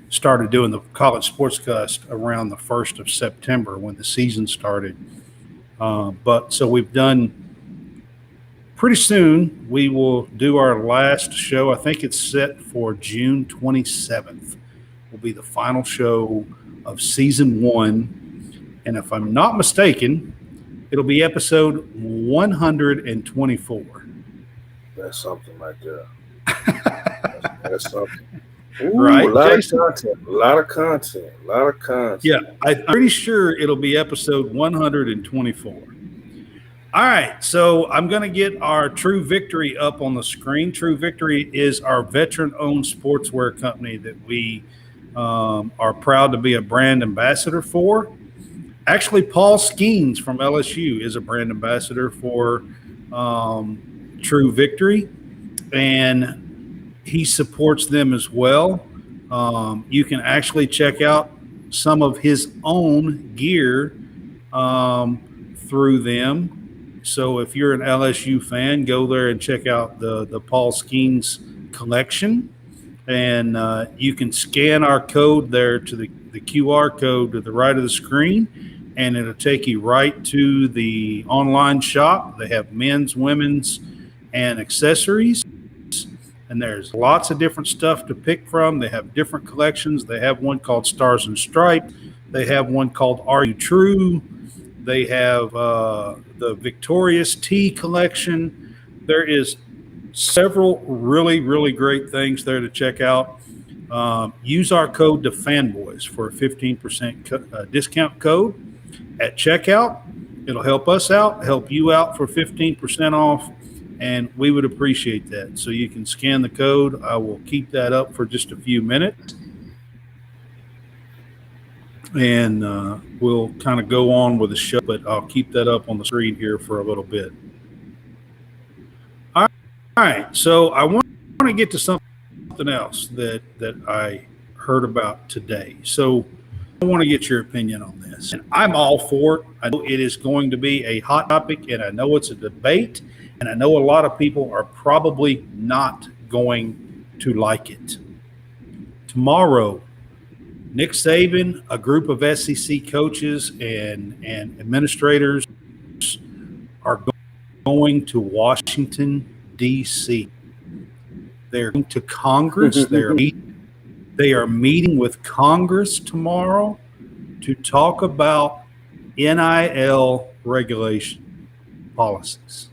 started doing the college sportscast around the 1st of September when the season started. But so we've done pretty soon, we will do our last show. I think it's set for June 27th. Will be the final show of season 1. And if I'm not mistaken, it'll be episode 124. That's something right there. That's something. Ooh, Right, a lot Jason? of content. Yeah, I'm pretty sure it'll be episode 124. All right, so I'm going to get our True Victory up on the screen. True Victory is our veteran-owned sportswear company that we are proud to be a brand ambassador for. Actually, Paul Skeens from LSU is a brand ambassador for True Victory, and he supports them as well. You can actually check out some of his own gear through them. So if you're an LSU fan, go there and check out the Paul Skeens collection. And you can scan our code there to the QR code to the right of the screen, and it'll take you right to the online shop. They have men's, women's, and accessories. And there's lots of different stuff to pick from. They have different collections. They have one called Stars and Stripes. They have one called Are You True? They have the Victorious Tea collection. There is several really, really great things there to check out. Use our code TheFanboys for a 15% discount code at checkout. It'll help us out, help you out for 15% off, and we would appreciate that. So you can scan the code. I will keep that up for just a few minutes. And we'll kind of go on with the show, but I'll keep that up on the screen here for a little bit. All right. So I want to get to something else that I heard about today. So I want to get your opinion on this. And I'm all for it. I know it is going to be a hot topic, and I know it's a debate, and I know a lot of people are probably not going to like it. Tomorrow, Nick Saban, a group of SEC coaches and administrators are going to Washington, D.C. They're going to Congress. They are meeting with Congress tomorrow to talk about NIL regulation policies.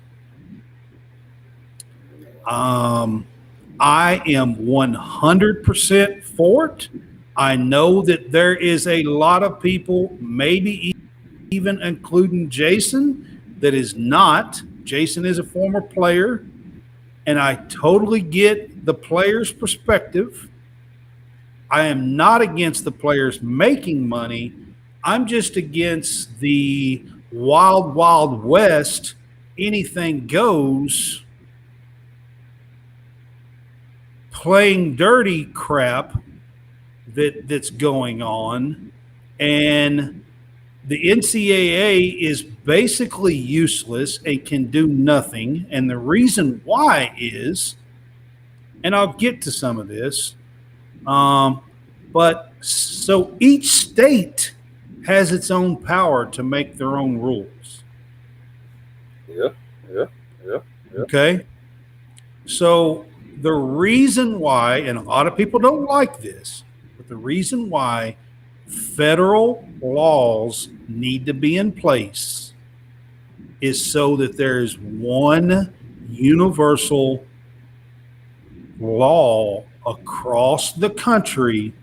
I am 100% for it. I know that there is a lot of people, maybe even including Jason, that is not. Jason is a former player, and I totally get the player's perspective. I am not against the players making money. I'm just against the wild, wild west, anything goes, playing dirty crap that's going on, and the NCAA is basically useless and can do nothing. And the reason why is, and I'll get to some of this, but so each state has its own power to make their own rules. Yeah, yeah, yeah. Okay. So the reason why, and a lot of people don't like this, but the reason why federal laws need to be in place is so that there's one universal law across the country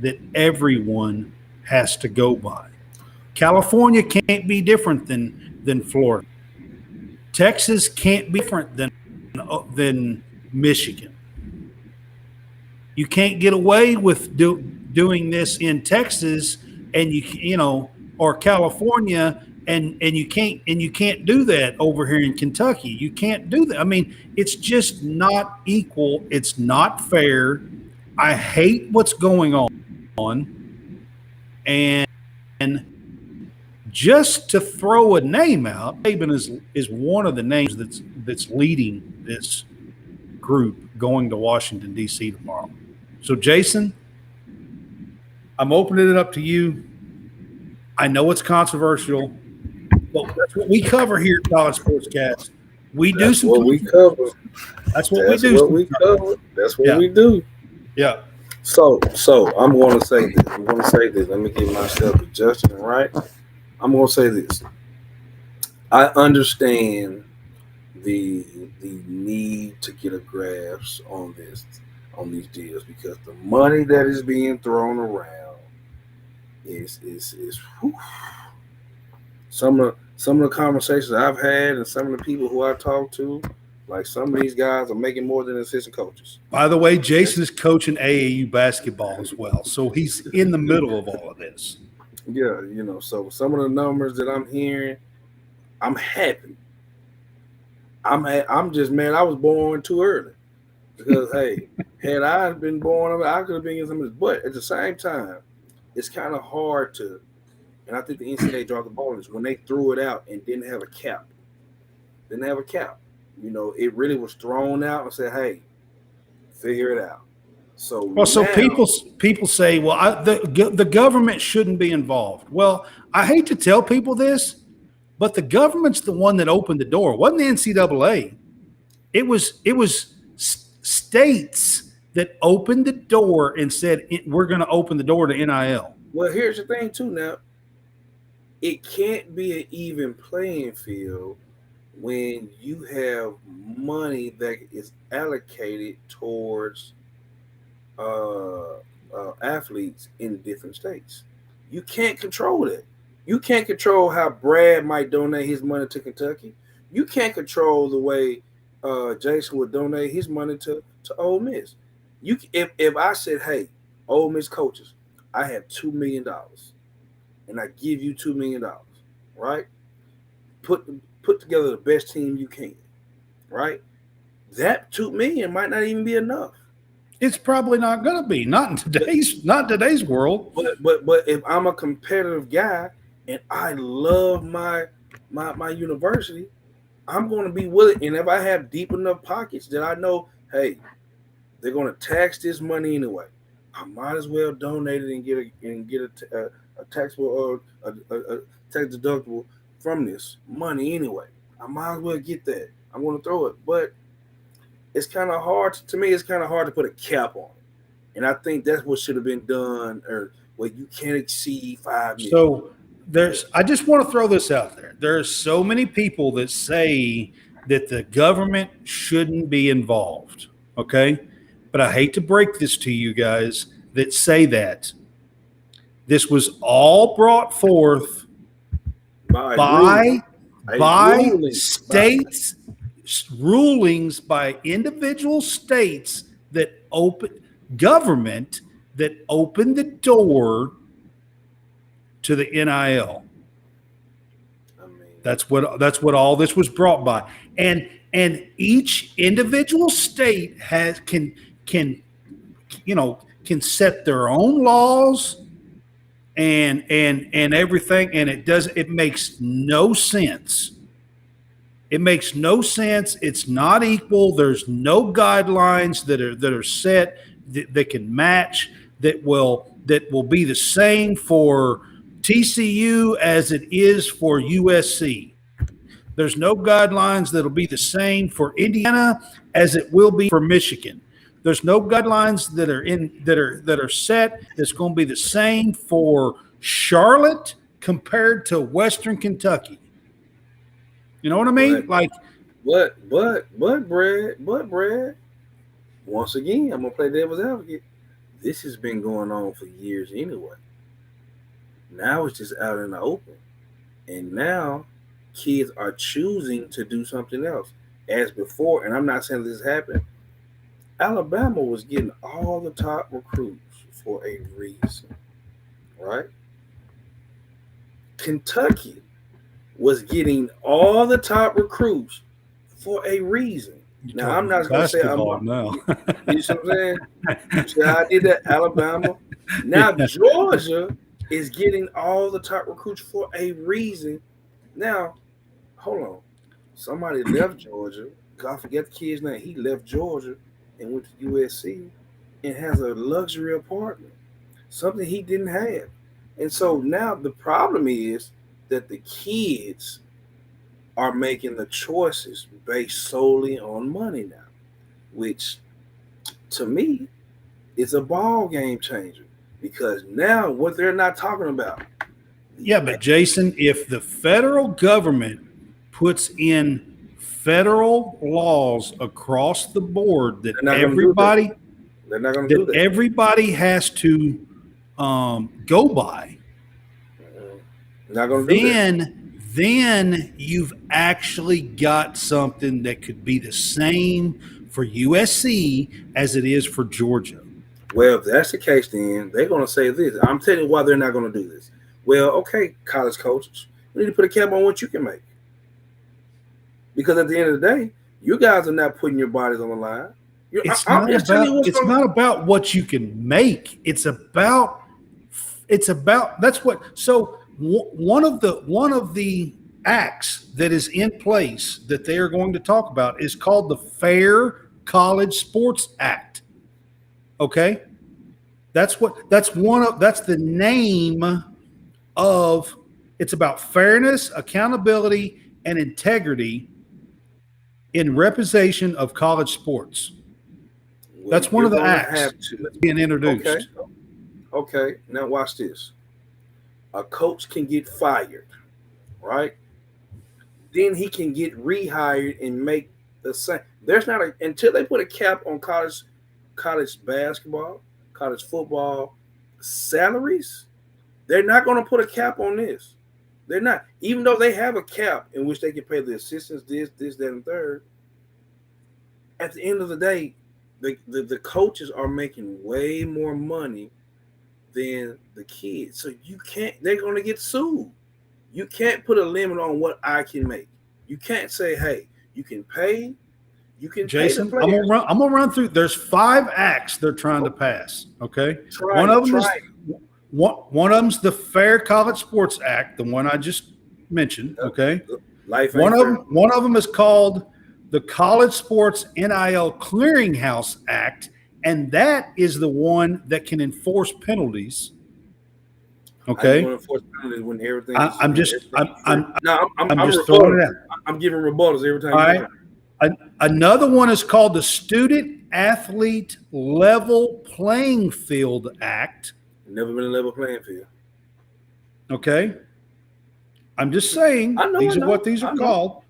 that everyone has to go by. California can't be different than Florida. Texas can't be different than Michigan. You can't get away with doing this in Texas and or California, and you can't do that over here in Kentucky. You can't do that. I mean, it's just not equal. It's not fair. I hate what's going on. And just to throw a name out, Saban is one of the names that's leading this group going to Washington, D.C. tomorrow. So, Jason, I'm opening it up to you. I know it's controversial, but that's what we cover here at College SportsCast. That's what we cover. That's what we do. That's what we do. Yeah. So I'm going to say this. Let me give myself adjustment, right? I'm going to say this. I understand the need to get a grasp on these deals, because the money that is being thrown around is whew. Some of the conversations I've had and some of the people who I talk to, like some of these guys are making more than assistant coaches. By the way, Jason is coaching AAU basketball as well, so he's in the middle of all of this. Yeah, so some of the numbers that I'm hearing, I'm happy. I'm just mad I was born too early, because hey, had I been born, I could have been in some of this. But at the same time, it's kind of hard to, and I think the NCAA dropped the ball on this when they threw it out and didn't have a cap. It really was thrown out and said, "Hey, figure it out." So people say, well, the government shouldn't be involved. Well, I hate to tell people this, but the government's the one that opened the door. It wasn't the NCAA. It was states that opened the door and said we're going to open the door to NIL. Well, here's the thing too. Now, it can't be an even playing field when you have money that is allocated towards athletes in different states. You can't control that. You can't control how Brad might donate his money to Kentucky. You can't control the way Jason would donate his money to Ole Miss. If I said, hey, Ole Miss coaches, I have $2 million and I give you $2 million, right? Put together the best team you can, right? That $2 million might not even be enough. It's probably not going to be, not in today's world. But if I'm a competitive guy and I love my university, I'm going to be willing. And if I have deep enough pockets that I know, hey, they're going to tax this money anyway, I might as well donate it and get a taxable or a tax deductible from this money anyway. I might as well get that. I'm going to throw it, but it's kind of hard to me. It's kind of hard to put a cap on it, and I think that's what should have been done, or where you can't exceed $5 million. So I just want to throw this out there. There are so many people that say that the government shouldn't be involved. Okay, but I hate to break this to you guys that say that. This was all brought forth by states. Rulings by individual states that opened the door to the NIL. I mean, that's what all this was brought by, and can set their own laws and everything, and it makes no sense. It makes no sense. It's not equal. There's no guidelines that are set that can match, that will be the same for TCU as it is for USC. There's no guidelines that'll be the same for Indiana as it will be for Michigan. There's no guidelines that are set that's going to be the same for Charlotte compared to Western Kentucky. You know what I mean? But Brad. Once again, I'm gonna play devil's advocate. This has been going on for years anyway. Now it's just out in the open, and now kids are choosing to do something else. As before, and I'm not saying this happened. Alabama was getting all the top recruits for a reason, right? Kentucky was getting all the top recruits for a reason. Now, I'm not going to say I'm now. You see what I'm saying? See how I did that? Alabama. Now, Georgia is getting all the top recruits for a reason. Now, hold on. Somebody left Georgia. I forget the kid's name. He left Georgia and went to USC and has a luxury apartment, something he didn't have. And so now the problem is that the kids are making the choices based solely on money now, which to me is a ball game changer, because now what they're not talking about. Yeah, but Jason, if the federal government puts in federal laws across the board that everybody has to go by, then you've actually got something that could be the same for USC as it is for Georgia. Well, if that's the case, then they're going to say this. I'm telling you why they're not going to do this. Well, okay, college coaches, we need to put a cap on what you can make. Because at the end of the day, you guys are not putting your bodies on the line. It's not about what you can make. It's about that's what. So one of the acts that is in place that they are going to talk about is called the Fair College Sports Act. Okay, that's the name of. It's about fairness, accountability, and integrity in representation of college sports. Well, that's one of the acts that's being introduced. Okay. Now watch this. A coach can get fired, right? Then he can get rehired and make the same. There's not until they put a cap on college basketball, college football salaries. They're not going to put a cap on this. They're not, even though they have a cap in which they can pay the assistants this, that, and third. At the end of the day, the coaches are making way more money than the kids. So they're going to get sued. You can't put a limit on what I can make. You can't say, hey, you can pay. Jason, I'm gonna run through. There's 5 acts they're trying to pass. Okay, one of them's the Fair College Sports Act, the one I just mentioned. Okay, one of them is called the College Sports NIL Clearinghouse Act, and that is the one that can enforce penalties. Okay, I'm just throwing it out. I'm giving rebuttals every time. All right. Another one is called the Student Athlete Level Playing Field Act. Never been a level playing field. Okay. I'm just saying these are what these are called.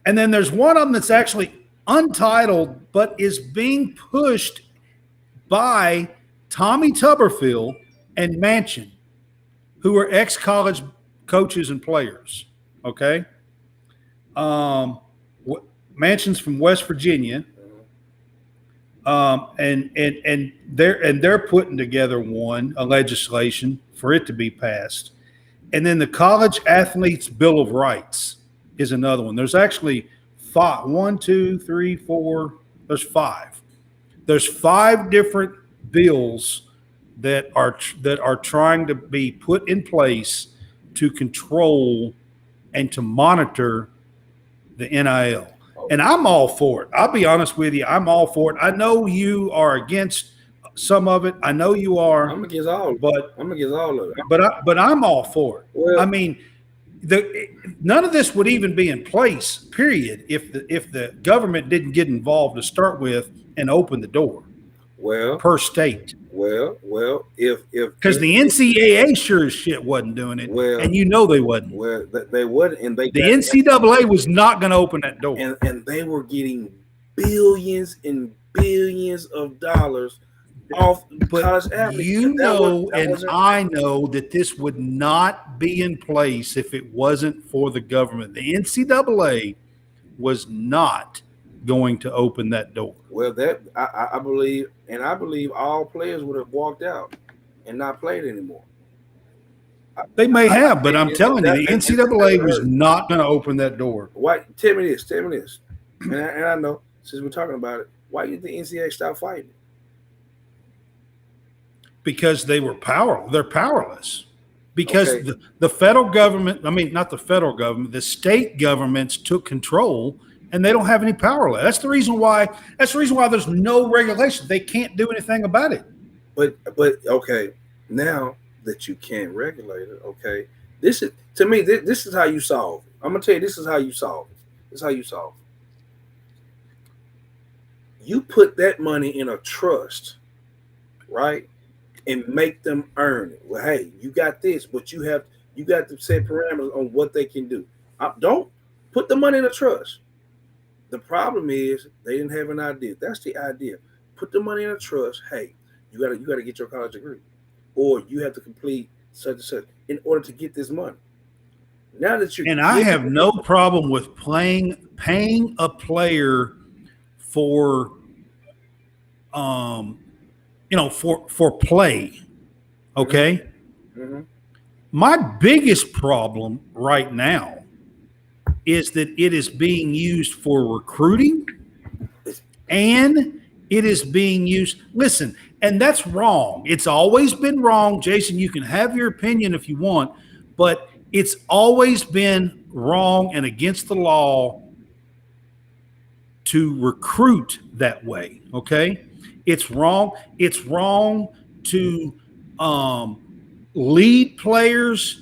And then there's one of them that's actually untitled, but is being pushed by Tommy Tuberville and Manchin, who are ex-college coaches and players. Okay. Manchin's from West Virginia, and they're putting together a legislation for it to be passed, and then the College Athletes Bill of Rights is another one. There's actually 5. 1, 2, 3, 4. There's 5. There's 5 different bills that are trying to be put in place to control and to monitor the NIL. And I'm all for it. I'll be honest with you. I'm all for it. I know you are against some of it. I know you are. I'm against all of it. But I'm against all of it. But I'm all for it. Well, I mean, none of this would even be in place, period, if the government didn't get involved to start with and open the door well, per state. well, if Because the NCAA sure as shit wasn't doing it, Well, and you know they wasn't. well, they wouldn't, and The NCAA was not going to open that door. and they were getting billions and billions of dollars off college athletes. You know, and I know that this would not be in place if it wasn't for the government. The NCAA was not going to open that door. Well, that I believe, and I believe all players would have walked out and not played anymore. They may have, but I'm telling you, the NCAA was not going to open that door. Why? Tell me this. And I know, since we're talking about it, why did the NCAA stop fighting? Because they're powerless. Because Okay. the federal government, I mean, not the federal government, the state governments took control and they don't have any power left. That's the reason why there's no regulation. They can't do anything about it. But okay, now that you can't regulate it, okay, this is, to me, this is how you solve it. I'm gonna tell you, this is how you solve it. This is how you solve it. You put that money in a trust, right, and make them earn it. Well, hey, you got this, but you got to set parameters on what they can do. Don't put the money in a trust. The problem is they didn't have an idea. That's the idea. Put the money in a trust. Hey, you gotta get your college degree, or you have to complete such and such in order to get this money. Now that you I have no problem with paying a player for for play. Okay. Mm-hmm. My biggest problem right now is that it is being used for recruiting and it is being used. Listen, and that's wrong. It's always been wrong. Jason, you can have your opinion if you want, but it's always been wrong and against the law to recruit that way. Okay. It's wrong. It's wrong to lead players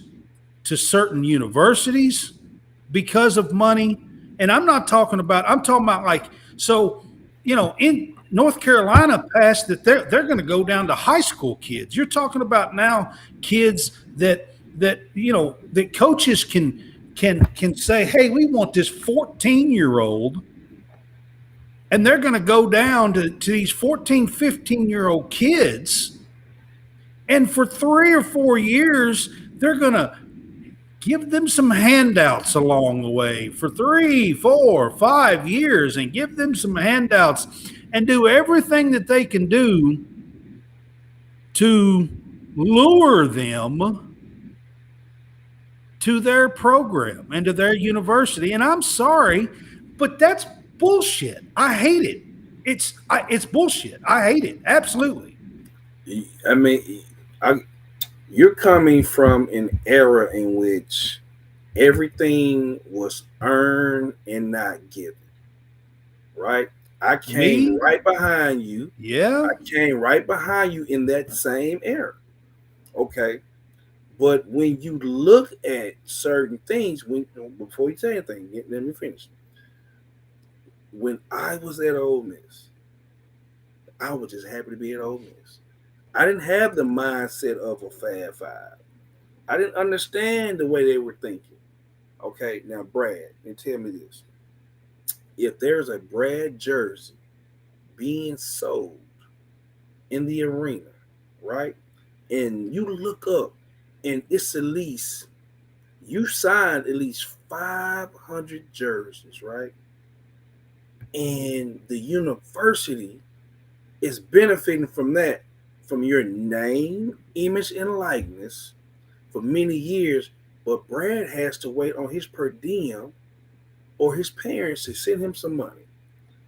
to certain universities because of money. And I'm talking about like, so, in North Carolina passed that they're going to go down to high school kids. You're talking about now kids that coaches can say, hey, we want this 14-year-old. And they're going to go down to these 14, 15-year-old kids. And for 3 or 4 years, they're going to give them some handouts along the way for 3, 4, 5 years and give them some handouts and do everything that they can do to lure them to their program and to their university. And I'm sorry, but that's bullshit. I hate it. It's bullshit. I hate it. Absolutely. I mean, you're coming from an era in which everything was earned and not given, right? I came right behind you. Yeah. I came right behind you in that same era. Okay. But when you look at certain things, before you say anything, let me finish. When I was at Ole Miss, I was just happy to be at Ole Miss. I didn't have the mindset of a Fab Five. I didn't understand the way they were thinking. Okay, now Brad, and tell me this. If there's a Brad jersey being sold in the arena, right, and you look up and it's at least, you signed at least 500 jerseys, right? And the university is benefiting from that, from your name, image, and likeness for many years. But Brad has to wait on his per diem or his parents to send him some money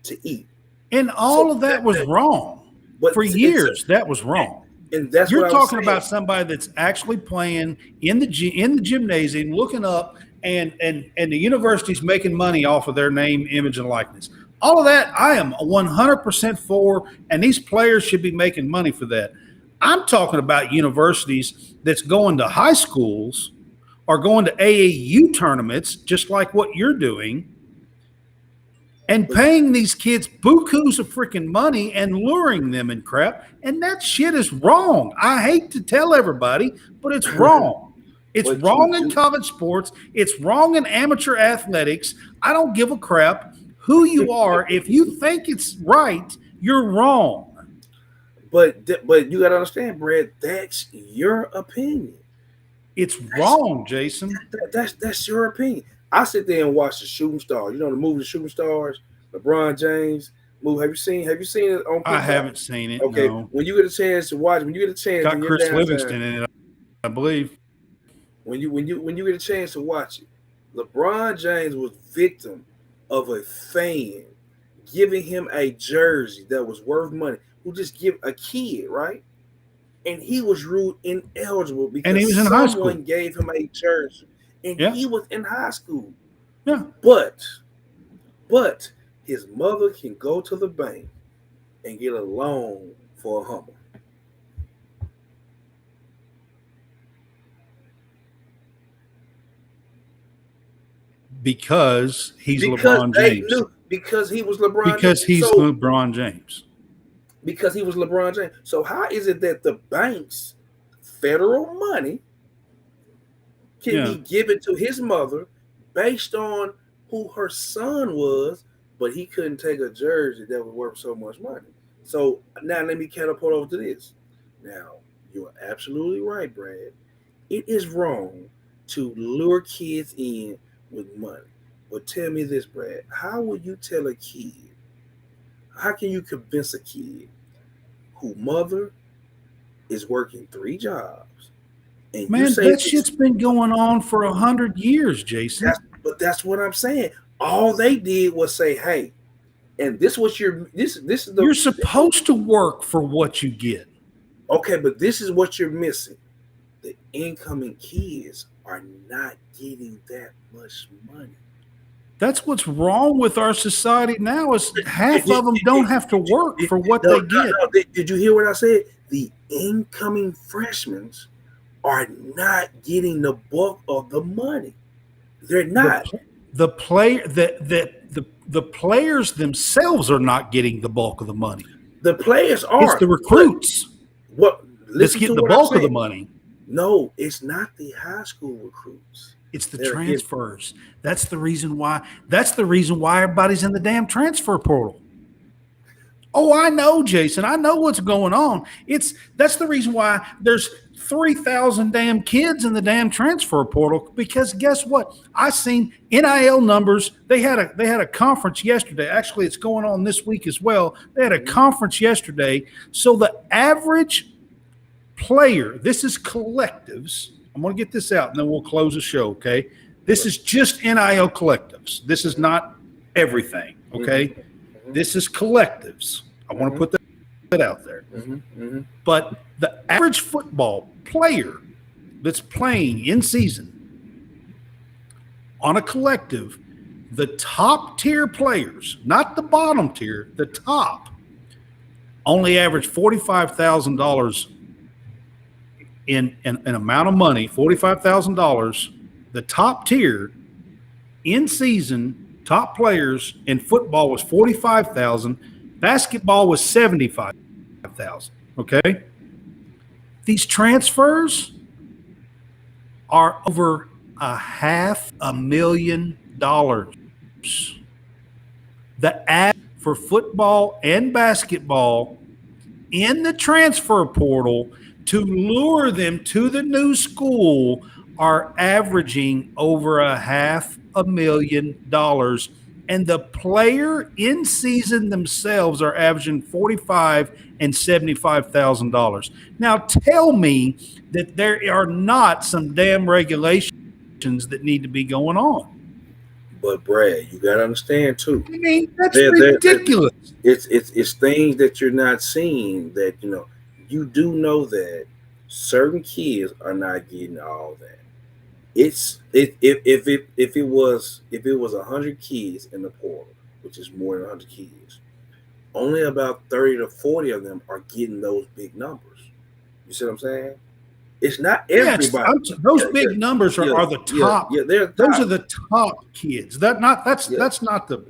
to eat. And all of that was wrong. For years, that was wrong. And that's You're what I was talking saying. about somebody that's actually playing in the gymnasium, looking up, and the university's making money off of their name, image, and likeness. All of that, I am 100% for, and these players should be making money for that. I'm talking about universities that's going to high schools or going to AAU tournaments, just like what you're doing, and paying these kids bukus of freaking money and luring them and crap. And that shit is wrong. I hate to tell everybody, but it's wrong. It's wrong in college sports. It's wrong in amateur athletics. I don't give a crap who you are. If you think it's right, you're wrong. But you got to understand, Brad, that's your opinion. It's wrong, Jason. That's your opinion. I sit there and watch the Shooting Stars. You know the movie The Shooting Stars, LeBron James movie. Have you seen it on? I haven't seen it. Okay, no. When you get a chance to watch, got Chris Livingston in it, I believe. When you get a chance to watch it, LeBron James was victim of a fan giving him a jersey that was worth money. Who just give a kid, right? And he was ruled ineligible because he was in high school. Someone gave him a jersey. And he was in high school. Yeah. But his mother can go to the bank and get a loan for a Hummer. Because LeBron James. Because he was LeBron James. Because he's LeBron James. Because he was LeBron James. So how is it that the bank's federal money can he give it to his mother based on who her son was, but he couldn't take a jersey that was worth so much money? So now let me catapult over to this. Now, you're absolutely right, Brad. It is wrong to lure kids in with money. But tell me this, Brad. How would you tell a kid? How can you convince a kid whose mother is working 3 jobs? And man, that shit's been going on for 100 years, Jason. That's what I'm saying. All they did was say, "Hey," and this was this is the. You're supposed to work for what you get. Okay, but this is what you're missing. The incoming kids are not getting that much money. That's what's wrong with our society now. Is half of them don't have to work for what they get. No. Did you hear what I said? The incoming freshmen are not getting the bulk of the money. They're not. The players themselves are not getting the bulk of the money. The players are. It's the recruits. Let's get the bulk of the money. No, it's not the high school recruits. It's the transfers. That's the reason why. That's the reason why everybody's in the damn transfer portal. Oh, I know, Jason. I know what's going on. That's the reason why there's 3,000 damn kids in the damn transfer portal. Because guess what? I seen NIL numbers. They had a conference yesterday. Actually, it's going on this week as well. They had a conference yesterday. So the average player, this is collectives. I'm going to get this out and then we'll close the show, okay? This is just NIL collectives. This is not everything, okay? Mm-hmm. This is collectives. I want to put that out there. Mm-hmm. But the average football player that's playing in season on a collective, the top tier players, not the bottom tier, the top, only average $45,000 in amount of money, $45,000. The top tier in season top players in football was $45,000. Basketball was $75,000. Okay, these transfers are over $500,000. The ad for football and basketball in the transfer portal to lure them to the new school are averaging over $500,000, and the player in season themselves are averaging $45,000 and $75,000. Now, tell me that there are not some damn regulations that need to be going on. But Brad, you gotta understand too. I mean, that's They're ridiculous. it's things that you're not seeing that you do know that certain kids are not getting all that. If it was 100 kids in the portal, which is more than 100 kids, only about 30 to 40 of them are getting those big numbers. You see what I'm saying? It's not Yes, everybody. those Yeah, big numbers yeah, are the yeah, top. yeah. They're Those top. are the top kids. That's Yeah, not the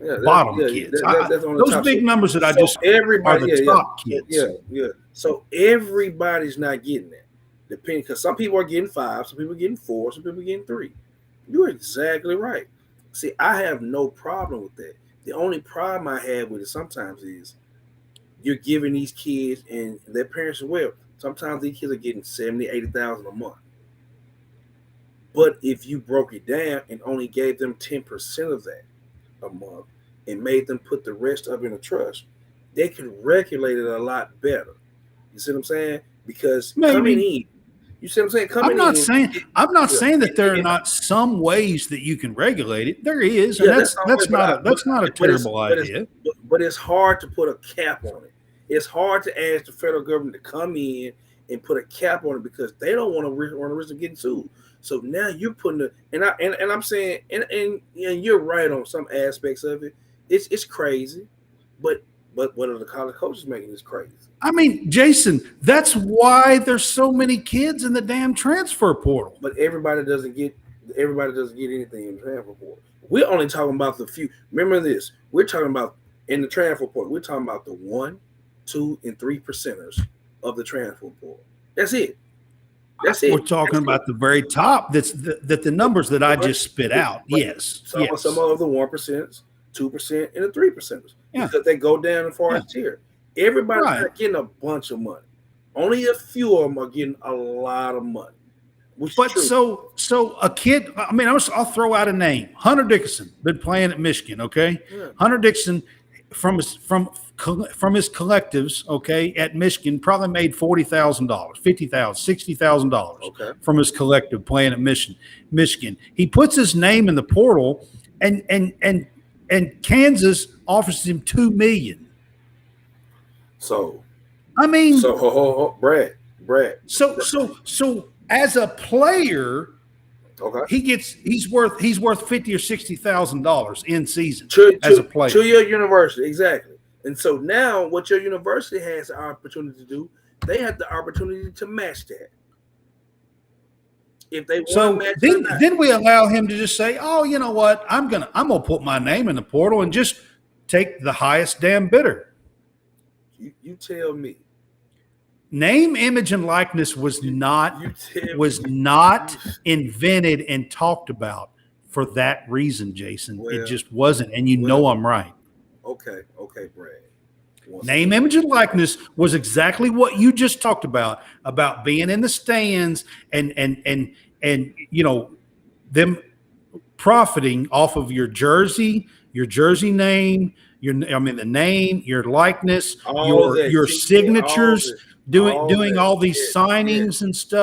yeah. bottom kids. That's on the Those top. big numbers that I So just are everybody, the yeah, yeah. top So kids. yeah. So everybody's not getting that. Depending, because some people are getting 5, some people are getting 4, some people are getting 3. You're exactly right. See, I have no problem with that. The only problem I have with it sometimes is you're giving these kids and their parents as well. Sometimes these kids are getting 70, 80,000 a month. But if you broke it down and only gave them 10% of that a month and made them put the rest of it in a trust, they could regulate it a lot better. You see what I'm saying? Because coming Maybe. in, you see what I'm saying? I'm Coming not in, saying I'm not yeah, saying that there are it, not some ways that you can regulate it. There is, and yeah, that's not way, that's not a terrible idea. but it's hard to put a cap on it. It's hard to ask the federal government to come in and put a cap on it because they don't want to run the risk of getting sued. So now you're putting the and I'm saying and you're right on some aspects of it. It's crazy, but what are the college coaches making is crazy. I mean, Jason, that's why there's so many kids in the damn transfer portal. But everybody doesn't get anything in the transfer portal. We're only talking about the few. Remember this. We're talking about in the transfer portal. We're talking about the 1, 2, and 3% of the transfer portal. That's it. That's it. We're talking about the very top. That the numbers that I just spit out. Yes, Some yes. of the 1%, 2%, and the 3%, Yeah. because they go down as far as tier. Everybody's not getting a bunch of money. Only a few of them are getting a lot of money. But so a kid. I mean, I'll throw out a name. Hunter Dickinson, been playing at Michigan. Okay, Yeah. Hunter Dickinson from his collectives. Okay, at Michigan, probably made $40,000, $50,000, $60,000 from his collective playing at Michigan. He puts his name in the portal, and Kansas offers him $2 million. So, I mean, Brad. So as a player, okay, he's worth $50,000 or $60,000 in season as a player to your university, exactly. And so now, what your university has the opportunity to do, they have the opportunity to match that. If they want to match it, then we allow him to just say, "Oh, you know what? I'm gonna put my name in the portal and just take the highest damn bidder." You tell me. Name, image, and likeness was not invented and talked about for that reason, Jason. It just wasn't, and know I'm right. Okay, Brad. Name, image, and likeness was exactly what you just talked about being in the stands and them profiting off of your jersey name, the name, your likeness, your signatures, doing all these signings and stuff.